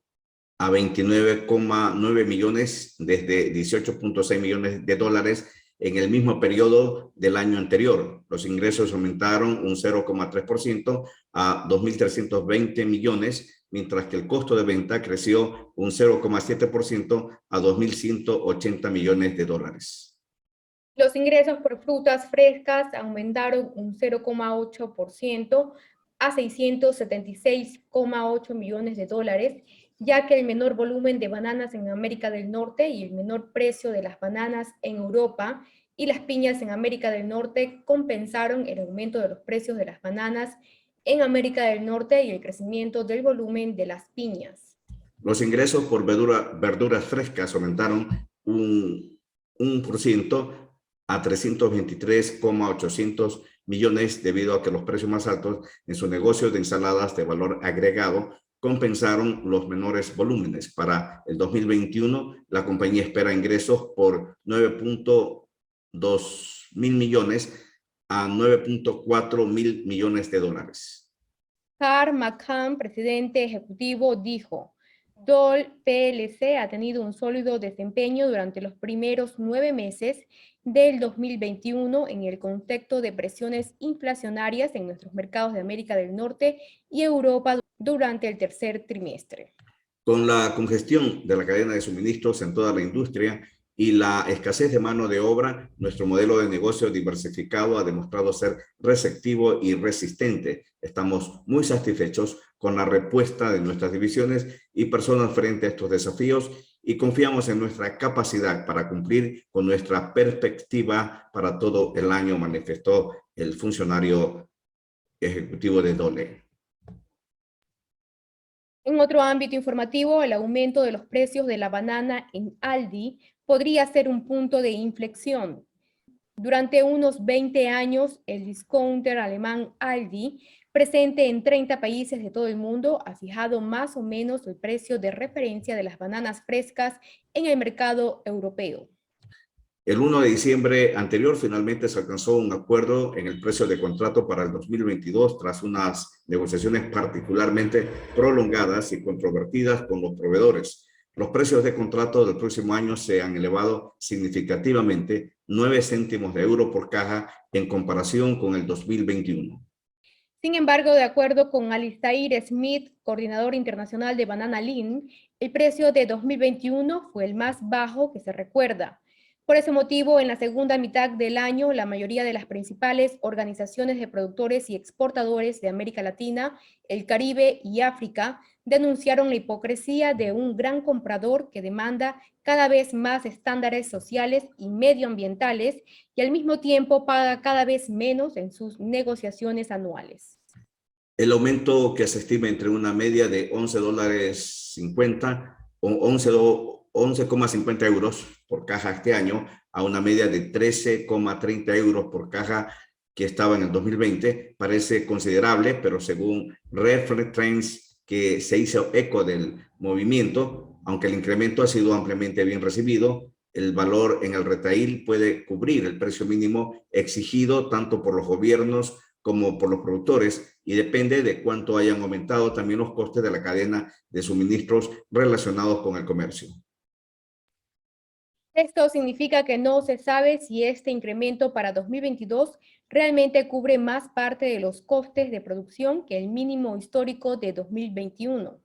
a 29,9 millones desde 18,6 millones de dólares en el mismo periodo del año anterior. Los ingresos aumentaron un 0,3% a 2.320 millones, mientras que el costo de venta creció un 0,7% a 2.180 millones de dólares. Los ingresos por frutas frescas aumentaron un 0,8% a 676,8 millones de dólares, ya que el menor volumen de bananas en América del Norte y el menor precio de las bananas en Europa y las piñas en América del Norte compensaron el aumento de los precios de las bananas en América del Norte y el crecimiento del volumen de las piñas. Los ingresos por verduras frescas aumentaron un 1% a 323,800 millones debido a que los precios más altos en su negocio de ensaladas de valor agregado compensaron los menores volúmenes. Para el 2021, la compañía espera ingresos por 9.2 mil millones a 9.4 mil millones de dólares. Carl McCann, presidente ejecutivo, dijo: Dole PLC ha tenido un sólido desempeño durante los primeros 9 meses del 2021 en el contexto de presiones inflacionarias en nuestros mercados de América del Norte y Europa durante el tercer trimestre. Con la congestión de la cadena de suministros en toda la industria y la escasez de mano de obra, nuestro modelo de negocio diversificado ha demostrado ser receptivo y resistente. Estamos muy satisfechos con la respuesta de nuestras divisiones y personas frente a estos desafíos y confiamos en nuestra capacidad para cumplir con nuestra perspectiva para todo el año, manifestó el funcionario ejecutivo de Dole. En otro ámbito informativo, el aumento de los precios de la banana en Aldi podría ser un punto de inflexión. Durante unos 20 años, el discounter alemán Aldi, presente en 30 países de todo el mundo, ha fijado más o menos el precio de referencia de las bananas frescas en el mercado europeo. El 1 de diciembre anterior finalmente se alcanzó un acuerdo en el precio de contrato para el 2022 tras unas negociaciones particularmente prolongadas y controvertidas con los proveedores. Los precios de contrato del próximo año se han elevado significativamente 9 céntimos de euro por caja en comparación con el 2021. Sin embargo, de acuerdo con Alistair Smith, coordinador internacional de Banana Lean, el precio de 2021 fue el más bajo que se recuerda. Por ese motivo, en la segunda mitad del año, la mayoría de las principales organizaciones de productores y exportadores de América Latina, el Caribe y África denunciaron la hipocresía de un gran comprador que demanda cada vez más estándares sociales y medioambientales y al mismo tiempo paga cada vez menos en sus negociaciones anuales. El aumento, que se estima entre una media de $11.50 o 11,50 euros por caja este año a una media de 13,30 euros por caja que estaba en el 2020, parece considerable, pero según Reference Trends, que se hizo eco del movimiento, aunque el incremento ha sido ampliamente bien recibido, el valor en el retail puede cubrir el precio mínimo exigido tanto por los gobiernos como por los productores y depende de cuánto hayan aumentado también los costes de la cadena de suministros relacionados con el comercio. Esto significa que no se sabe si este incremento para 2022 realmente cubre más parte de los costes de producción que el mínimo histórico de 2021.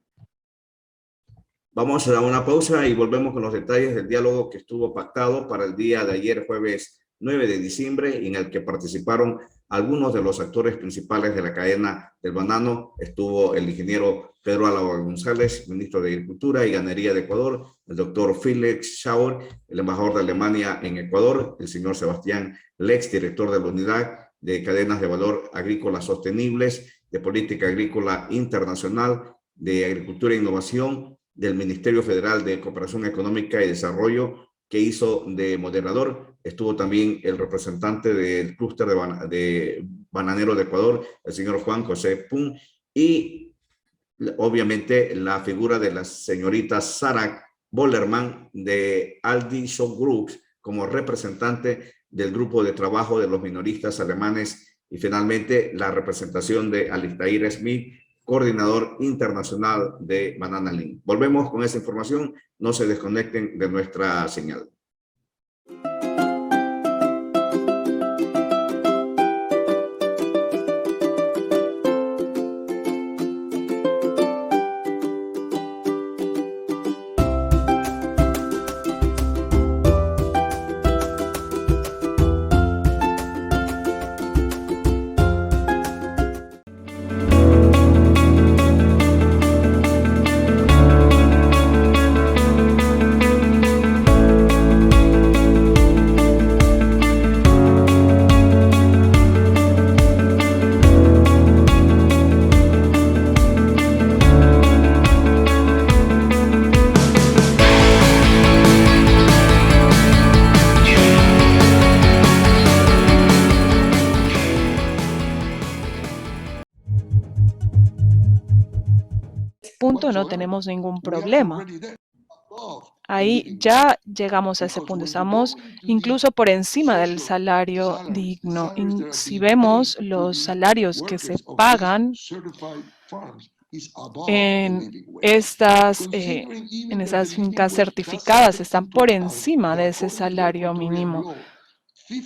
Vamos a una pausa y volvemos con los detalles del diálogo que estuvo pactado para el día de ayer, jueves 9 de diciembre, en el que participaron algunos de los actores principales de la cadena del banano. Estuvo el ingeniero Pedro Álava González, ministro de Agricultura y Ganadería de Ecuador, el doctor Felix Schauer, el embajador de Alemania en Ecuador, el señor Sebastián Lex, director de la Unidad de Cadenas de Valor Agrícolas Sostenibles, de Política Agrícola Internacional, de Agricultura e Innovación, del Ministerio Federal de Cooperación Económica y Desarrollo, que hizo de moderador. Estuvo también el representante del clúster de bananero de Ecuador, el señor Juan José Pun, y obviamente la figura de la señorita Sarah Bollerman de Aldi Shop Groups como representante del grupo de trabajo de los minoristas alemanes, y finalmente la representación de Alistair Smith, coordinador internacional de Banana Lean. Volvemos con esa información, no se desconecten de nuestra señal. punto no tenemos ningún problema. Ahí ya llegamos a ese punto. Estamos incluso por encima del salario digno. Si vemos los salarios que se pagan en esas fincas certificadas, están por encima de ese salario mínimo.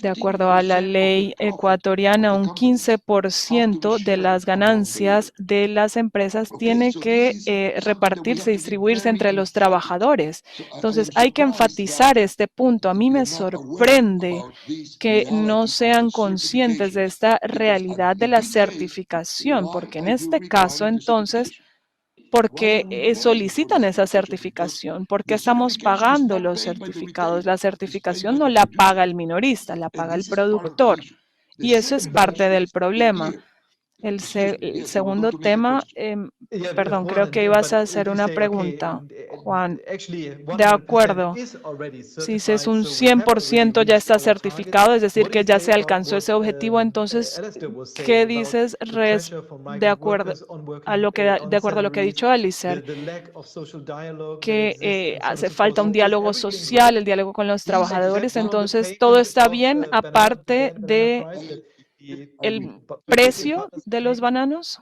De acuerdo a la ley ecuatoriana, un 15% de las ganancias de las empresas tiene que repartirse, distribuirse entre los trabajadores. Entonces, hay que enfatizar este punto. A mí me sorprende que no sean conscientes de esta realidad de la certificación, porque en este caso, entonces, ¿por qué solicitan esa certificación? ¿Por qué estamos pagando los certificados? La certificación no la paga el minorista, la paga el productor. Y eso es parte del problema. El segundo tema, perdón, creo que ibas a hacer una pregunta, Juan. De acuerdo. Si es un 100% ya está certificado, es decir, que ya se alcanzó ese objetivo, entonces, ¿qué dices de acuerdo a lo que ha dicho Alicer? Que hace falta un diálogo social, el diálogo con los trabajadores, entonces todo está bien aparte de el precio de los bananos.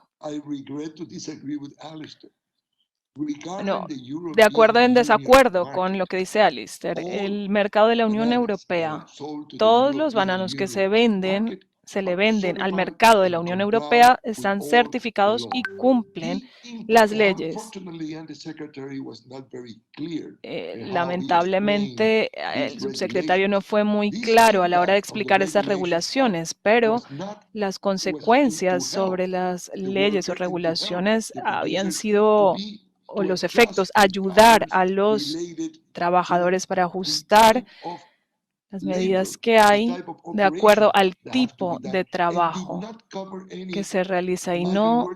No, de acuerdo en desacuerdo con lo que dice Alister. El mercado de la Unión Europea, todos los bananos que se le venden al mercado de la Unión Europea están certificados y cumplen las leyes. Lamentablemente, el subsecretario no fue muy claro a la hora de explicar esas regulaciones, pero las consecuencias sobre las leyes o regulaciones habían sido, o los efectos, ayudar a los trabajadores para ajustar las medidas que hay de acuerdo al tipo de trabajo que se realiza y no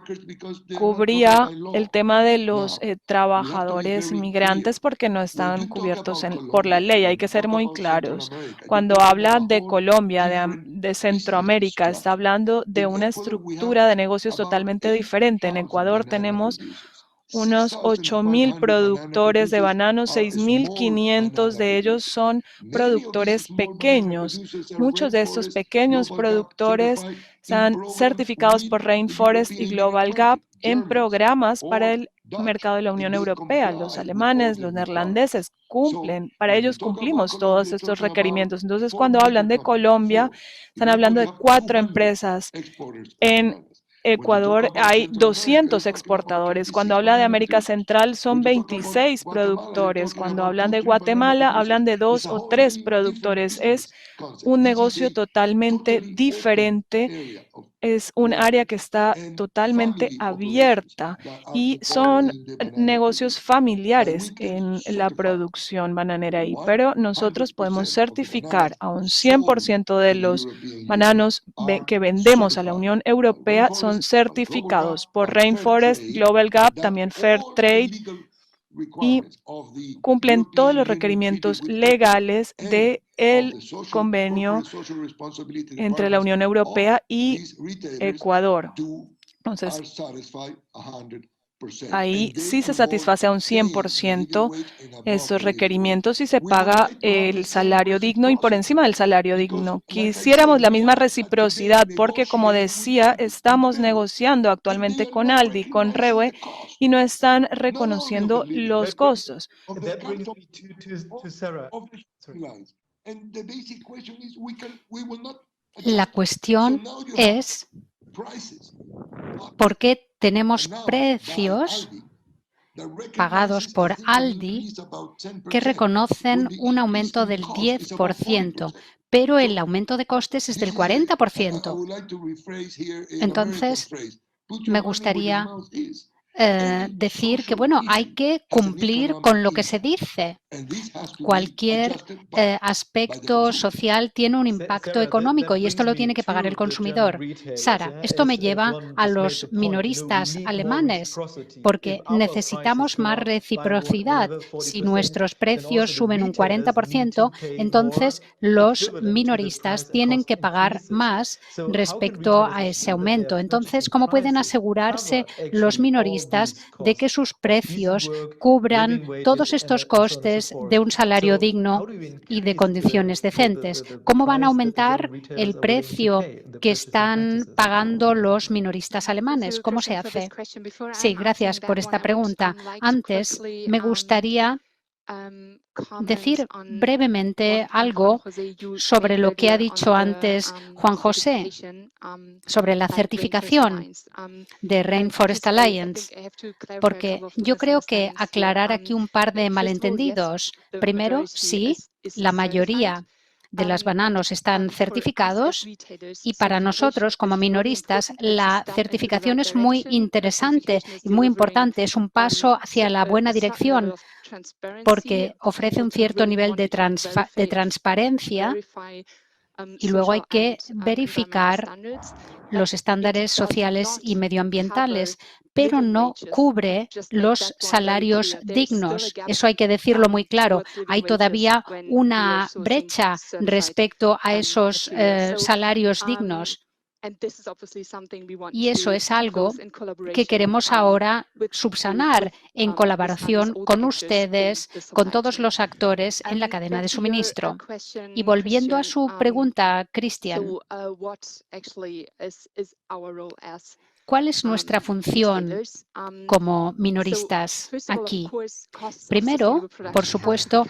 cubría el tema de los trabajadores inmigrantes porque no están cubiertos por la ley. Hay que ser muy claros. Cuando habla de Colombia, de Centroamérica, está hablando de una estructura de negocios totalmente diferente. En Ecuador tenemos unos 8.000 productores de bananos, 6.500 de ellos son productores pequeños. Muchos de estos pequeños productores están certificados por Rainforest y Global Gap en programas para el mercado de la Unión Europea. Los alemanes, los neerlandeses cumplen, para ellos cumplimos todos estos requerimientos. Entonces, cuando hablan de Colombia, están hablando de 4 empresas. En Ecuador hay 200 exportadores. Cuando habla de América Central son 26 productores. Cuando hablan de Guatemala hablan de 2 o 3 productores. Es un negocio totalmente diferente. Es un área que está totalmente abierta y son negocios familiares en la producción bananera ahí. Pero nosotros podemos certificar a un 100% de los bananos que vendemos a la Unión Europea son certificados por Rainforest, Global Gap, también Fair Trade y cumplen todos los requerimientos legales del convenio entre la Unión Europea y Ecuador. Entonces, ahí sí se satisface a un 100% esos requerimientos y se paga el salario digno y por encima del salario digno. Quisiéramos la misma reciprocidad porque, como decía, estamos negociando actualmente con Aldi, con Rewe y no están reconociendo los costos. La cuestión es por qué tenemos precios pagados por Aldi que reconocen un aumento del 10%, pero el aumento de costes es del 40%. Entonces, me gustaría decir que, bueno, hay que cumplir con lo que se dice. Cualquier aspecto social tiene un impacto económico y esto lo tiene que pagar el consumidor. Sara, esto me lleva a los minoristas alemanes porque necesitamos más reciprocidad. Si nuestros precios suben un 40%, entonces los minoristas tienen que pagar más respecto a ese aumento. Entonces, ¿cómo pueden asegurarse los minoristas minoristas de que sus precios cubran todos estos costes de un salario digno y de condiciones decentes. ¿Cómo van a aumentar el precio que están pagando los minoristas alemanes? ¿Cómo se hace? Sí, gracias por esta pregunta. Antes, me gustaría decir brevemente algo sobre lo que ha dicho antes Juan José sobre la certificación de Rainforest Alliance, porque yo creo que aclarar aquí un par de malentendidos. Primero, sí, la mayoría de los bananos están certificados y para nosotros como minoristas la certificación es muy interesante y muy importante. Es un paso hacia la buena dirección porque ofrece un cierto nivel de transparencia y luego hay que verificar los estándares sociales y medioambientales, pero no cubre los salarios dignos. Eso hay que decirlo muy claro. Hay todavía una brecha respecto a esos salarios dignos. Y eso es algo que queremos ahora subsanar en colaboración con ustedes, con todos los actores en la cadena de suministro. Y volviendo a su pregunta, Cristian, ¿cuál es nuestra función como minoristas aquí? Primero, por supuesto,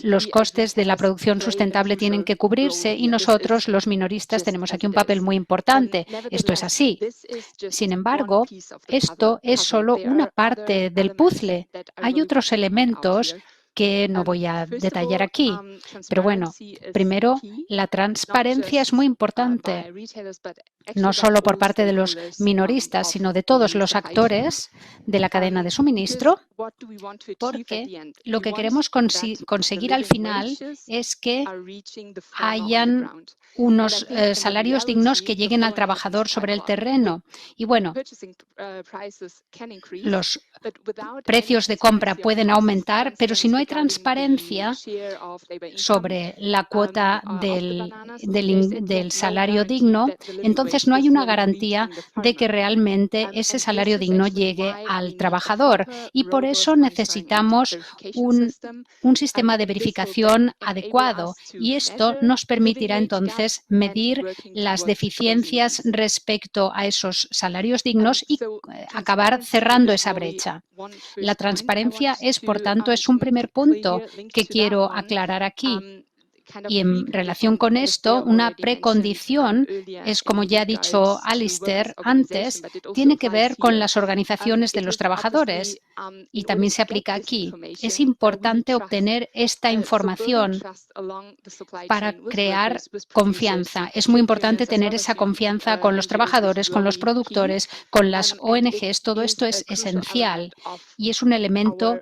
los costes de la producción sustentable tienen que cubrirse y nosotros, los minoristas, tenemos aquí un papel muy importante. Esto es así. Sin embargo, esto es solo una parte del puzzle. Hay otros elementos que no voy a detallar aquí. Pero bueno, primero, la transparencia es muy importante, no solo por parte de los minoristas, sino de todos los actores de la cadena de suministro, porque lo que queremos conseguir al final es que hayan unos salarios dignos que lleguen al trabajador sobre el terreno. Y bueno, los precios de compra pueden aumentar, pero si no hay transparencia sobre la cuota del salario digno, entonces no hay una garantía de que realmente ese salario digno llegue al trabajador. Y por eso necesitamos un sistema de verificación adecuado. Y esto nos permitirá entonces medir las deficiencias respecto a esos salarios dignos y acabar cerrando esa brecha. La transparencia es, por tanto, es un primer punto que quiero aclarar aquí. Y en relación con esto, una precondición es, como ya ha dicho Alistair antes, tiene que ver con las organizaciones de los trabajadores y también se aplica aquí. Es importante obtener esta información para crear confianza. Es muy importante tener esa confianza con los trabajadores, con los productores, con las ONGs. Todo esto es esencial y es un elemento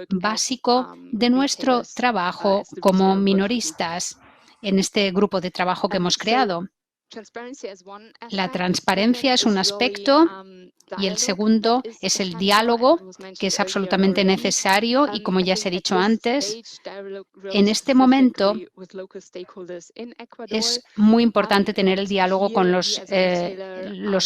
básico de nuestro trabajo como minoristas en este grupo de trabajo que hemos creado. La transparencia es un aspecto y el segundo es el diálogo, que es absolutamente necesario y, como ya se ha dicho antes, en este momento es muy importante tener el diálogo con los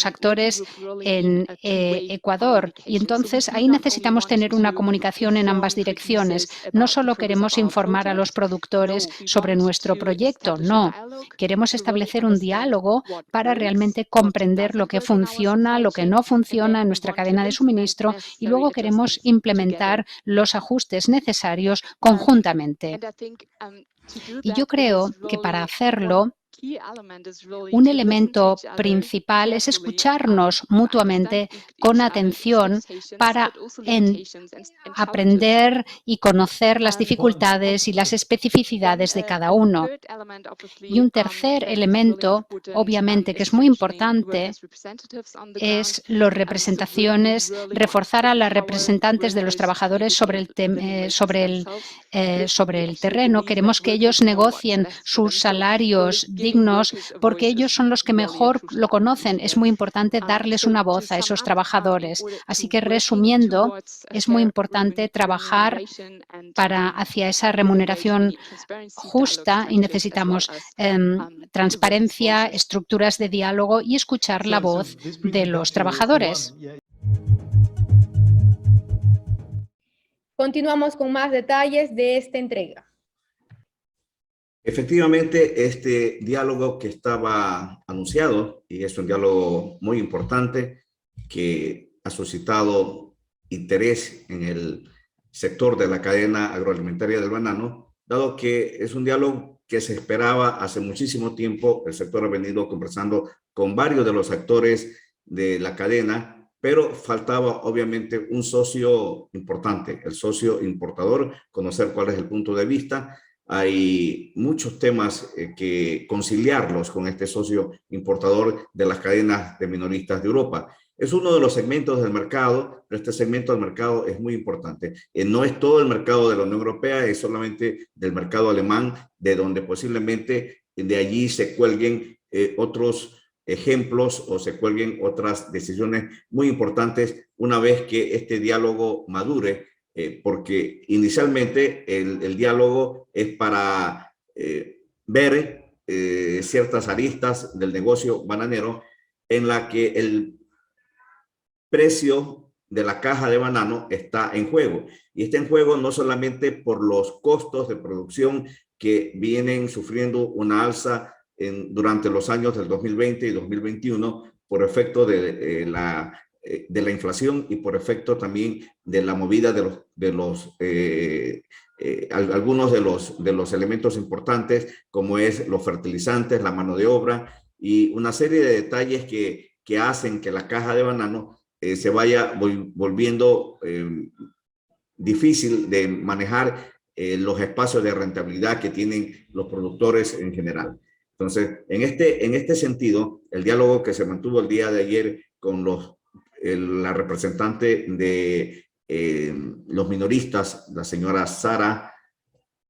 actores en Ecuador y entonces ahí necesitamos tener una comunicación en ambas direcciones. No solo queremos informar a los productores sobre nuestro proyecto, no. Queremos establecer un diálogo para realmente comprender lo que funciona, lo que no funciona en nuestra cadena de suministro y luego queremos implementar los ajustes necesarios conjuntamente. Y yo creo que para hacerlo, un elemento principal es escucharnos mutuamente con atención para aprender y conocer las dificultades y las especificidades de cada uno. Y un tercer elemento, obviamente, que es muy importante, es las representaciones, reforzar a las representantes de los trabajadores sobre el terreno. Queremos que ellos negocien sus salarios dignos porque ellos son los que mejor lo conocen. Es muy importante darles una voz a esos trabajadores. Así que, resumiendo, es muy importante trabajar hacia esa remuneración justa y necesitamos transparencia, estructuras de diálogo y escuchar la voz de los trabajadores. Continuamos con más detalles de esta entrega. Efectivamente, este diálogo que estaba anunciado, y es un diálogo muy importante que ha suscitado interés en el sector de la cadena agroalimentaria del banano, dado que es un diálogo que se esperaba hace muchísimo tiempo. El sector ha venido conversando con varios de los actores de la cadena, pero faltaba obviamente un socio importante, el socio importador, conocer cuál es el punto de vista. Hay muchos temas que conciliarlos con este socio importador de las cadenas de minoristas de Europa. Es uno de los segmentos del mercado, pero este segmento del mercado es muy importante. No es todo el mercado de la Unión Europea, es solamente del mercado alemán, de donde posiblemente de allí se cuelguen otros ejemplos o se cuelguen otras decisiones muy importantes una vez que este diálogo madure, porque inicialmente el diálogo es para ver ciertas aristas del negocio bananero en la que el precio de la caja de banano está en juego. Y está en juego no solamente por los costos de producción que vienen sufriendo una alza durante los años del 2020 y 2021 por efecto de la inflación y por efecto también de la movida algunos de los elementos importantes, como es los fertilizantes, la mano de obra y una serie de detalles que hacen que la caja de banano se vaya volviendo difícil de manejar los espacios de rentabilidad que tienen los productores en general. Entonces, en este sentido, el diálogo que se mantuvo el día de ayer con la representante de los minoristas, la señora Sara,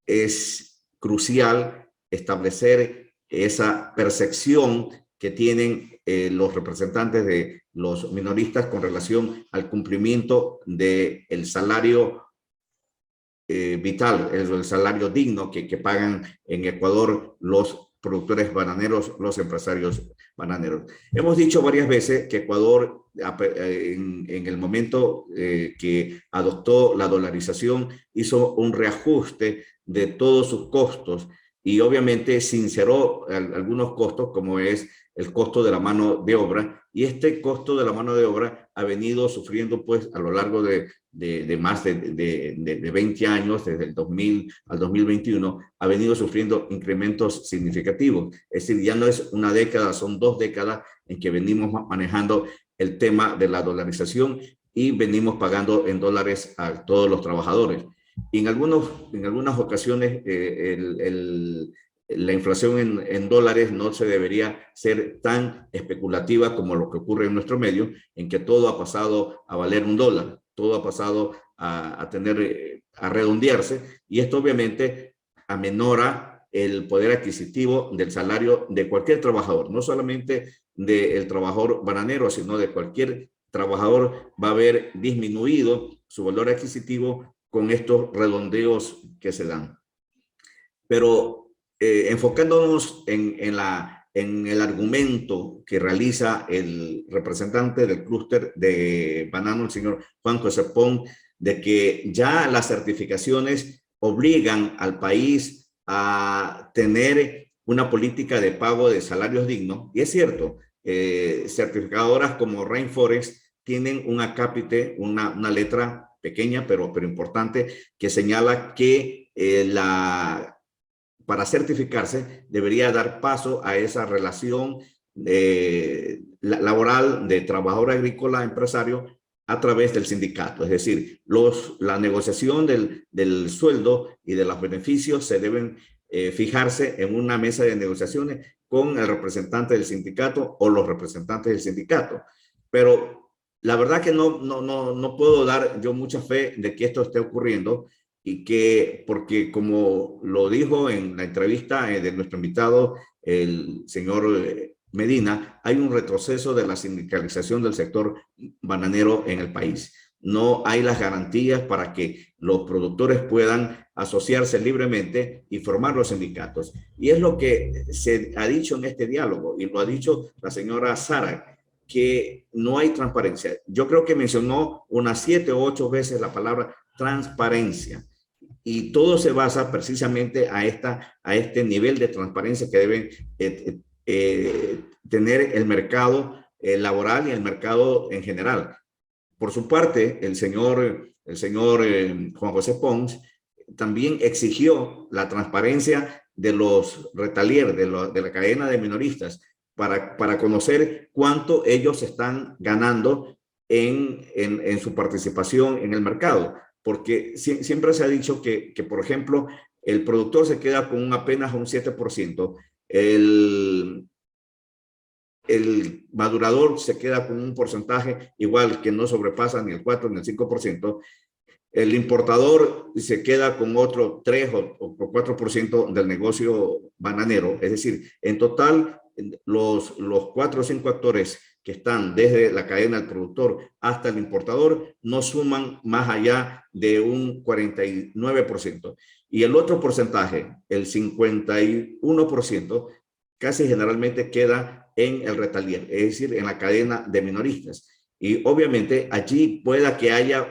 es crucial establecer esa percepción que tienen los representantes de los minoristas con relación al cumplimiento del salario vital, el salario digno que pagan en Ecuador los productores bananeros, los empresarios bananeros. Hemos dicho varias veces que Ecuador, en el momento que adoptó la dolarización, hizo un reajuste de todos sus costos y obviamente sinceró algunos costos, como es el costo de la mano de obra, y este costo de la mano de obra ha venido sufriendo pues a lo largo de más de 20 años, desde el 2000 al 2021, ha venido sufriendo incrementos significativos. Es decir, ya no es una década, son 2 décadas en que venimos manejando el tema de la dolarización y venimos pagando en dólares a todos los trabajadores. Y en algunas ocasiones la inflación en dólares no se debería ser tan especulativa como lo que ocurre en nuestro medio, en que todo ha pasado a valer $1, todo ha pasado a redondearse, y esto obviamente amenora el poder adquisitivo del salario de cualquier trabajador, no solamente del trabajador bananero, sino de cualquier trabajador. Va a haber disminuido su valor adquisitivo con estos redondeos que se dan. Pero enfocándonos en el argumento que realiza el representante del clúster de banano, el señor Juan José Pons, de que ya las certificaciones obligan al país a tener una política de pago de salarios dignos. Y es cierto, certificadoras como Rainforest tienen un acápite, una letra pequeña pero importante, que señala que para certificarse debería dar paso a esa relación laboral de trabajador agrícola empresario a través del sindicato. Es decir, la negociación del sueldo y de los beneficios se deben fijarse en una mesa de negociaciones con el representante del sindicato o los representantes del sindicato. Pero la verdad que no puedo dar yo mucha fe de que esto esté ocurriendo, y porque como lo dijo en la entrevista de nuestro invitado, el señor Medina, hay un retroceso de la sindicalización del sector bananero en el país. No hay las garantías para que los productores puedan asociarse libremente y formar los sindicatos. Y es lo que se ha dicho en este diálogo, y lo ha dicho la señora Sara, que no hay transparencia. Yo creo que mencionó unas 7 o 8 veces la palabra transparencia. Y todo se basa precisamente a este nivel de transparencia que deben tener el mercado laboral y el mercado en general. Por su parte, el señor Juan José Pons también exigió la transparencia de los retaliers, de la cadena de minoristas, para conocer cuánto ellos están ganando en su participación en el mercado. Porque siempre se ha dicho que, por ejemplo, el productor se queda con apenas un 7%, el madurador se queda con un porcentaje igual que no sobrepasa ni el 4 ni el 5%, el importador se queda con otro 3 o 4% del negocio bananero. Es decir, en total, los 4 o 5 actores que están desde la cadena del productor hasta el importador no suman más allá de un 49%. Y el otro porcentaje, el 51%, casi generalmente queda en el retalier, es decir, en la cadena de minoristas. Y obviamente allí pueda que haya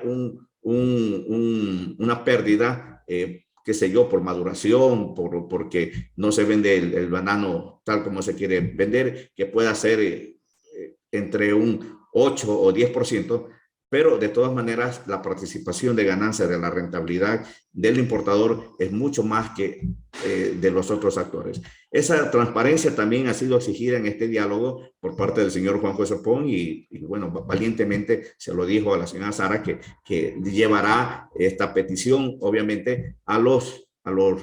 una pérdida, qué sé yo, por maduración, porque no se vende el banano tal como se quiere vender, que pueda ser entre un 8 o 10%, pero de todas maneras la participación de ganancia de la rentabilidad del importador es mucho más que de los otros actores. Esa transparencia también ha sido exigida en este diálogo por parte del señor Juan José Pons y bueno, valientemente se lo dijo a la señora Sara que llevará esta petición obviamente a los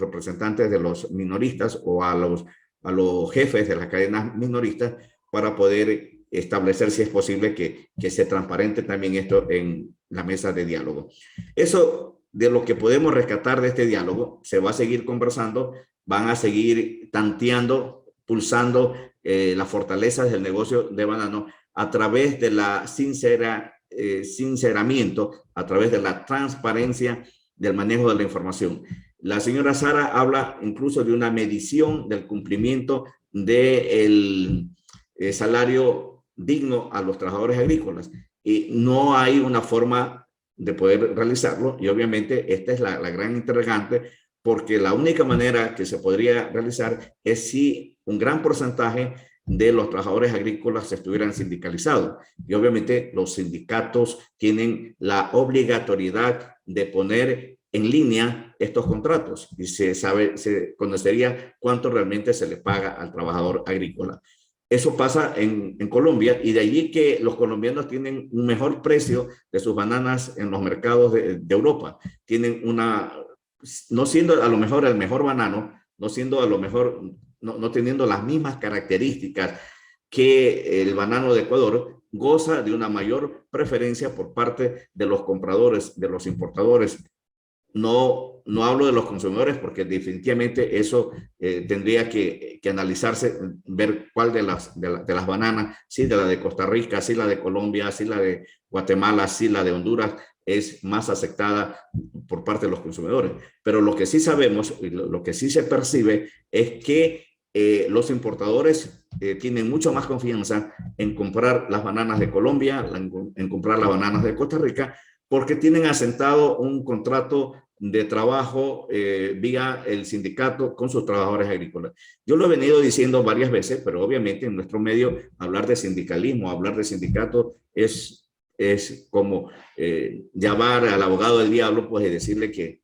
representantes de los minoristas o a los jefes de las cadenas minoristas para poder establecer si es posible que se transparente también esto en la mesa de diálogo. Eso de lo que podemos rescatar de este diálogo, se va a seguir conversando, van a seguir tanteando, pulsando las fortalezas del negocio de banano a través de la sinceramiento, a través de la transparencia del manejo de la información. La señora Sara habla incluso de una medición del cumplimiento del salario digno a los trabajadores agrícolas y no hay una forma de poder realizarlo y obviamente esta es la gran interrogante porque la única manera que se podría realizar es si un gran porcentaje de los trabajadores agrícolas estuvieran sindicalizados y obviamente los sindicatos tienen la obligatoriedad de poner en línea estos contratos y se conocería cuánto realmente se le paga al trabajador agrícola. Eso pasa en Colombia y de allí que los colombianos tienen un mejor precio de sus bananas en los mercados de Europa. Tienen no siendo a lo mejor el mejor banano, no siendo a lo mejor, no teniendo las mismas características que el banano de Ecuador, goza de una mayor preferencia por parte de los compradores, de los importadores. No hablo de los consumidores porque definitivamente eso tendría que analizarse, ver cuál de las bananas, si de la de Costa Rica, si la de Colombia, si la de Guatemala, si la de Honduras es más aceptada por parte de los consumidores. Pero lo que sí sabemos y lo que sí se percibe es que los importadores tienen mucho más confianza en comprar las bananas de Colombia, en comprar las bananas de Costa Rica, porque tienen asentado un contrato de trabajo vía el sindicato con sus trabajadores agrícolas. Yo lo he venido diciendo varias veces, pero obviamente en nuestro medio hablar de sindicalismo, hablar de sindicato es como llamar al abogado del diablo pues y decirle que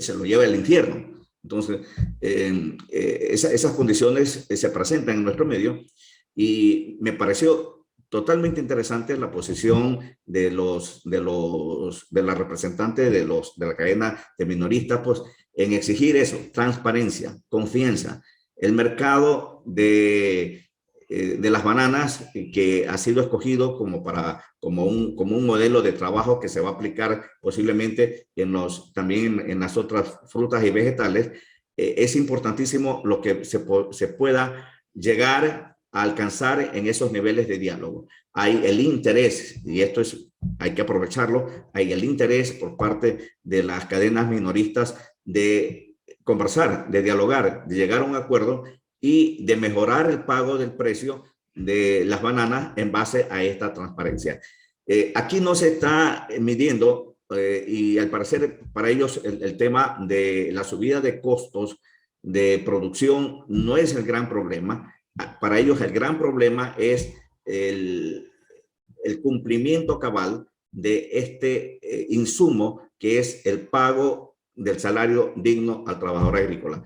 se lo lleve al infierno. Entonces, esas condiciones se presentan en nuestro medio y me pareció totalmente interesante la posición de la representante de la cadena de minoristas, pues en exigir eso, transparencia, confianza. El mercado de las bananas que ha sido escogido como un modelo de trabajo que se va a aplicar posiblemente también en las otras frutas y vegetales, es importantísimo lo que se pueda llegar a alcanzar en esos niveles de diálogo. Hay el interés, y esto hay que aprovecharlo, hay el interés por parte de las cadenas minoristas de conversar, de dialogar, de llegar a un acuerdo y de mejorar el pago del precio de las bananas en base a esta transparencia. Aquí no se está midiendo y al parecer para ellos el tema de la subida de costos de producción no es el gran problema. Para ellos el gran problema es el cumplimiento cabal de este insumo, que es el pago del salario digno al trabajador agrícola.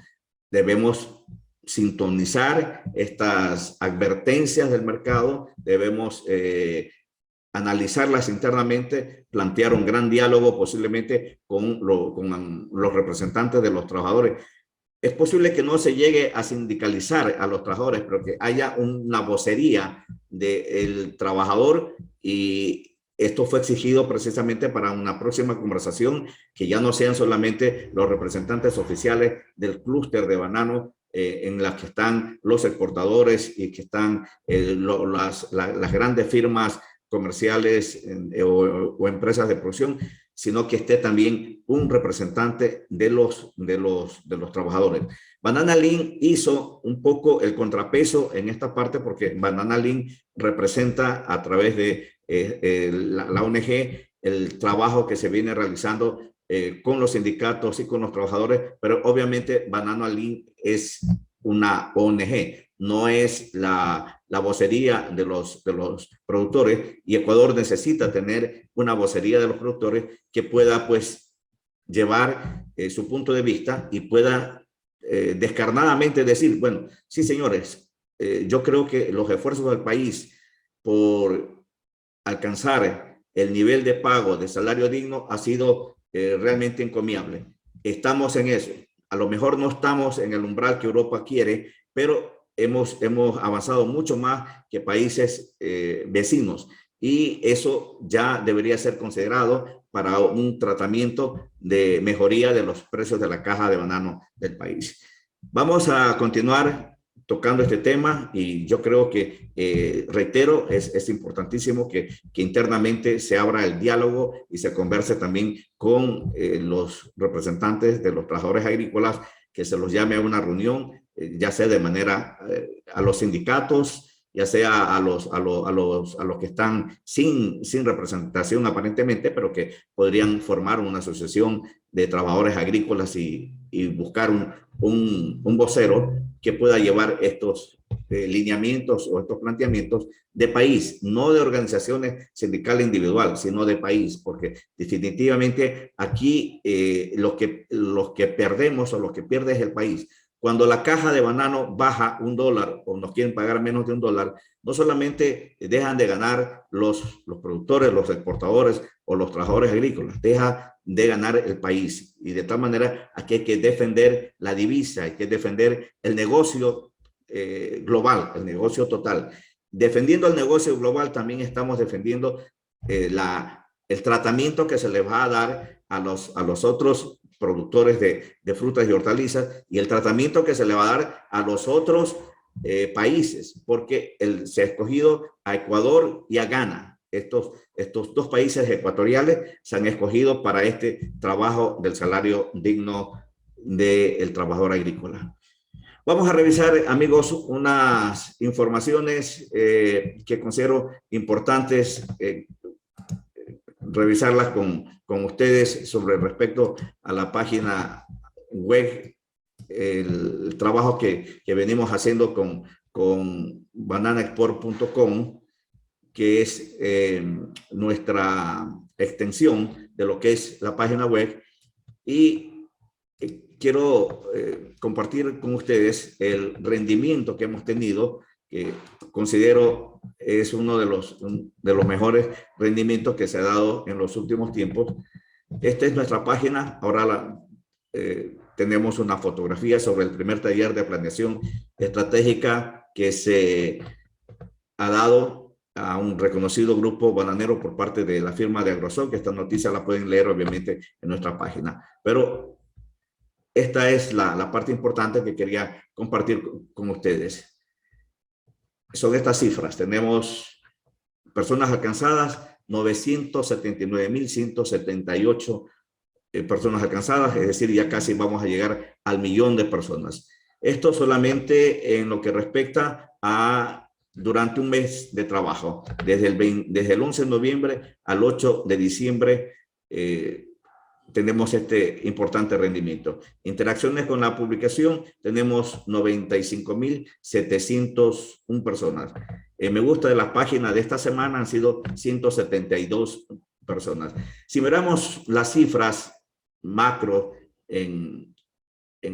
Debemos sintonizar estas advertencias del mercado, debemos analizarlas internamente, plantear un gran diálogo posiblemente con los representantes de los trabajadores. Es posible que no se llegue a sindicalizar a los trabajadores, pero que haya una vocería del trabajador, y esto fue exigido precisamente para una próxima conversación, que ya no sean solamente los representantes oficiales del clúster de banano, en las que están los exportadores y que están las grandes firmas comerciales o empresas de producción, sino que esté también un representante de los trabajadores. Banana Lean hizo un poco el contrapeso en esta parte, porque Banana Lean representa a través de la ONG el trabajo que se viene realizando con los sindicatos y con los trabajadores, pero obviamente Banana Lean es una ONG, no es la vocería de los productores, y Ecuador necesita tener una vocería de los productores que pueda pues llevar su punto de vista y pueda descarnadamente decir, bueno, sí señores, yo creo que los esfuerzos del país por alcanzar el nivel de pago de salario digno ha sido realmente encomiable. Estamos en eso. A lo mejor no estamos en el umbral que Europa quiere, pero hemos avanzado mucho más que países vecinos, y eso ya debería ser considerado para un tratamiento de mejoría de los precios de la caja de banano del país. Vamos a continuar tocando este tema, y yo creo que, reitero, es importantísimo que internamente se abra el diálogo y se converse también con los representantes de los trabajadores agrícolas, que se los llame a una reunión, ya sea de manera a los sindicatos, ya sea a los que están sin representación aparentemente, pero que podrían formar una asociación de trabajadores agrícolas y buscar un vocero que pueda llevar estos lineamientos o estos planteamientos de país, no de organizaciones sindicales individuales, sino de país, porque definitivamente aquí los que perdemos o los que pierde es el país. Cuando la caja de banano baja $1 o nos quieren pagar menos de $1, no solamente dejan de ganar los productores, los exportadores o los trabajadores agrícolas, deja de ganar el país. Y de tal manera aquí hay que defender la divisa, hay que defender el negocio global, el negocio total. Defendiendo el negocio global también estamos defendiendo el tratamiento que se le va a dar a los otros productores de frutas y hortalizas, y el tratamiento que se le va a dar a los otros países, porque se ha escogido a Ecuador y a Ghana. Estos dos países ecuatoriales se han escogido para este trabajo del salario digno del trabajador agrícola. Vamos a revisar, amigos, unas informaciones que considero importantes revisarlas con ustedes sobre respecto a la página web, el trabajo que venimos haciendo con bananaexport.com, que es nuestra extensión de lo que es la página web, y quiero compartir con ustedes el rendimiento que hemos tenido, que considero es uno de los mejores rendimientos que se ha dado en los últimos tiempos. Esta es nuestra página. Ahora tenemos una fotografía sobre el primer taller de planeación estratégica que se ha dado a un reconocido grupo bananero por parte de la firma de Agrosol, que esta noticia la pueden leer obviamente en nuestra página. Pero esta es la parte importante que quería compartir con ustedes. Son estas cifras. Tenemos personas alcanzadas, 979.178 personas alcanzadas, es decir, ya casi vamos a llegar al 1.000.000 de personas. Esto solamente en lo que respecta a durante un mes de trabajo, desde el 11 de noviembre al 8 de diciembre tenemos este importante rendimiento. Interacciones con la publicación, tenemos 95.701 personas. Me gusta de la página de esta semana han sido 172 personas. Si miramos las cifras macro en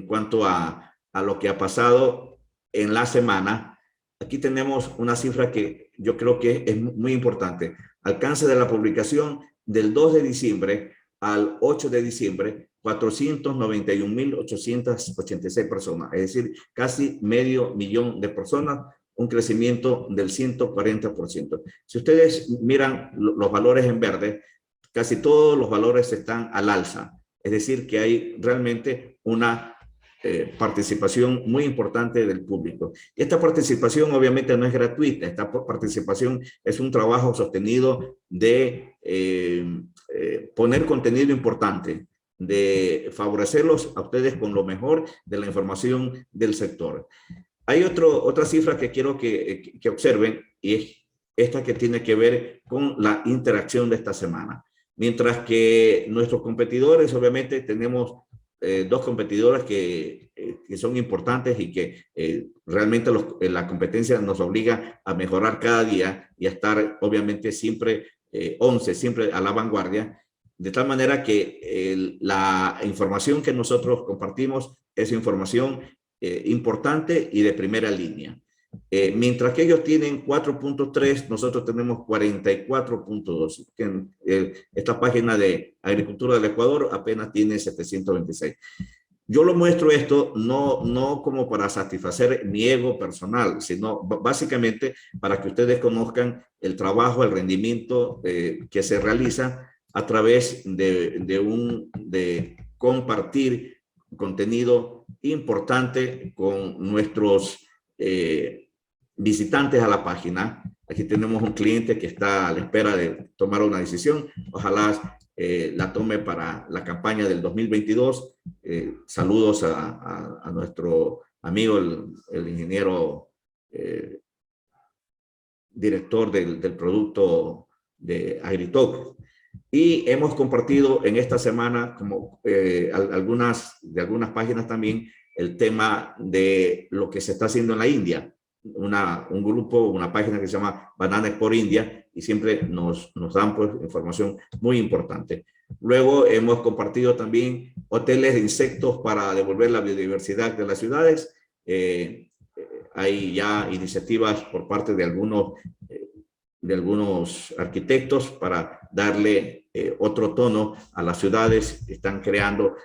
cuanto a lo que ha pasado en la semana, aquí tenemos una cifra que yo creo que es muy importante. Alcance de la publicación del 2 de diciembre al 8 de diciembre, 491.886 personas, es decir, casi 500.000 de personas, un crecimiento del 140%. Si ustedes miran los valores en verde, casi todos los valores están al alza, es decir, que hay realmente una participación muy importante del público. Y esta participación obviamente no es gratuita, esta participación es un trabajo sostenido de poner contenido importante, de favorecerlos a ustedes con lo mejor de la información del sector. Hay otra cifra que quiero que observen y es esta que tiene que ver con la interacción de esta semana. Mientras que nuestros competidores, obviamente tenemos dos competidores que son importantes y que realmente la competencia nos obliga a mejorar cada día y a estar obviamente siempre siempre a la vanguardia, de tal manera que la información que nosotros compartimos es información importante y de primera línea. Mientras que ellos tienen 4.3, nosotros tenemos 44.2. Esta página de Agricultura del Ecuador apenas tiene 726. Yo lo muestro esto no como para satisfacer mi ego personal, sino básicamente para que ustedes conozcan el trabajo, el rendimiento que se realiza a través de compartir contenido importante con nuestros visitantes a la página. Aquí tenemos un cliente que está a la espera de tomar una decisión. Ojalá la tome para la campaña del 2022. Saludos a nuestro amigo, el ingeniero director del producto de Agritalk. Y hemos compartido en esta semana, como algunas páginas también, el tema de lo que se está haciendo en la India. Un grupo, una página que se llama Banana Export India, y siempre nos dan pues información muy importante. Luego hemos compartido también hoteles de insectos para devolver la biodiversidad de las ciudades. Hay ya iniciativas por parte de algunos arquitectos para darle otro tono a las ciudades. Están creando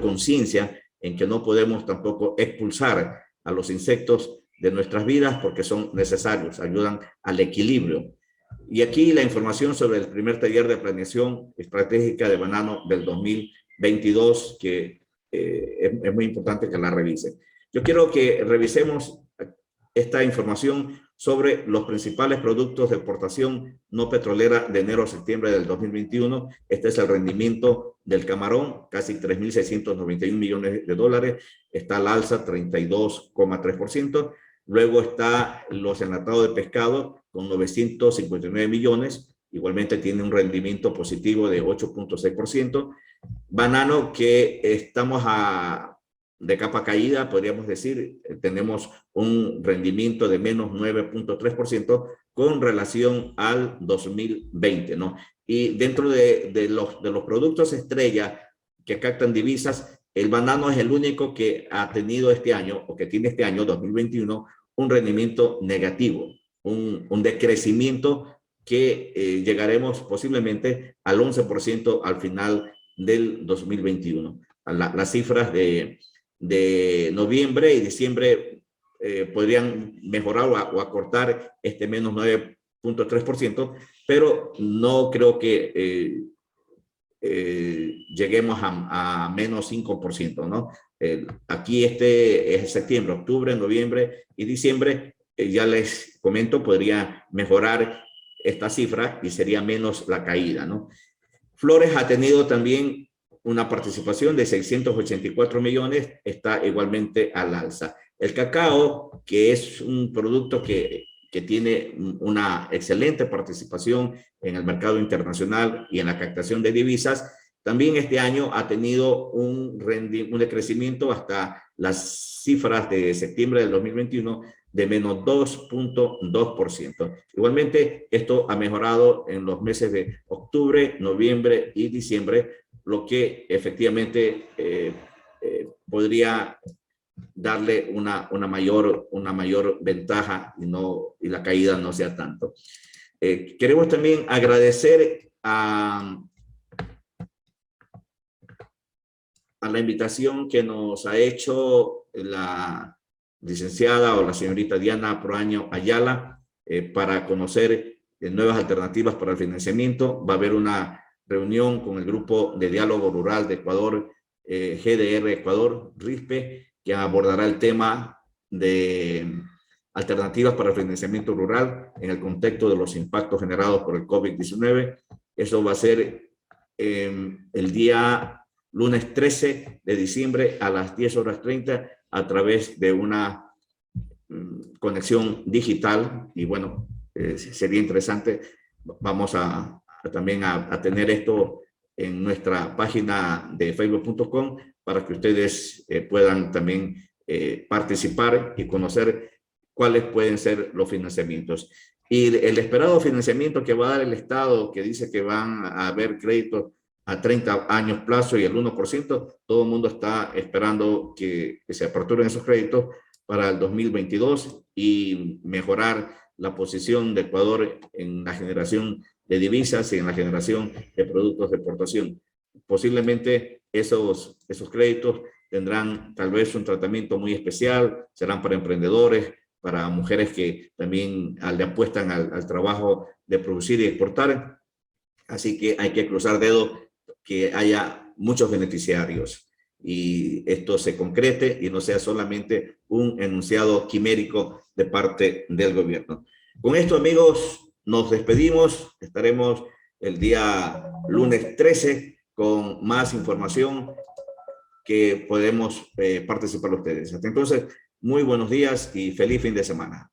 conciencia en que no podemos tampoco expulsar a los insectos de nuestras vidas porque son necesarios, ayudan al equilibrio. Y aquí la información sobre el primer taller de planeación estratégica de banano del 2022, que es muy importante que la revisen. Yo quiero que revisemos esta información sobre los principales productos de exportación no petrolera de enero a septiembre del 2021. Este es el rendimiento del camarón, casi 3.691 millones de dólares. Está al alza 32,3%. Luego está los enlatados de pescado con 959 millones. Igualmente tiene un rendimiento positivo de 8,6%. Banano que estamos de capa caída, podríamos decir, tenemos un rendimiento de menos 9,3% con relación al 2020, ¿no? Y dentro de los productos estrella que captan divisas, el banano es el único que ha tenido este año, o que tiene este año 2021, un rendimiento negativo, un decrecimiento que llegaremos posiblemente al 11% al final del 2021. Las cifras de noviembre y diciembre podrían mejorar o acortar este menos 9,3%, pero no creo que lleguemos a menos 5%, ¿no? Aquí es septiembre, octubre, noviembre y diciembre, ya les comento, podría mejorar esta cifra y sería menos la caída, ¿no? Flores ha tenido también una participación de 684 millones, está igualmente al alza. El cacao, que es un producto que que tiene una excelente participación en el mercado internacional y en la captación de divisas, también este año ha tenido un decrecimiento hasta las cifras de septiembre del 2021 de menos 2.2%. Igualmente, esto ha mejorado en los meses de octubre, noviembre y diciembre, lo que efectivamente podría darle una mayor ventaja y la caída no sea tanto. Queremos también agradecer a la invitación que nos ha hecho la licenciada o la señorita Diana Proaño Ayala para conocer nuevas alternativas para el financiamiento. Va a haber una reunión con el Grupo de Diálogo Rural de Ecuador, GDR Ecuador, RISPE, que abordará el tema de alternativas para el financiamiento rural en el contexto de los impactos generados por el COVID-19. Eso va a ser el día lunes 13 de diciembre a las 10:30 a través de una conexión digital. Y bueno, sería interesante. Vamos también a tener esto en nuestra página de facebook.com para que ustedes puedan también participar y conocer cuáles pueden ser los financiamientos. Y el esperado financiamiento que va a dar el Estado, que dice que van a haber créditos a 30 años plazo y el 1%, todo el mundo está esperando que se aperturen esos créditos para el 2022 y mejorar la posición de Ecuador en la generación de divisas y en la generación de productos de exportación. Posiblemente esos créditos tendrán tal vez un tratamiento muy especial, serán para emprendedores, para mujeres que también le apuestan al trabajo de producir y exportar. Así que hay que cruzar dedos que haya muchos beneficiarios y esto se concrete y no sea solamente un enunciado quimérico de parte del gobierno. Con esto, amigos, nos despedimos. Estaremos el día lunes 13 con más información que podemos participar ustedes. Hasta entonces, muy buenos días y feliz fin de semana.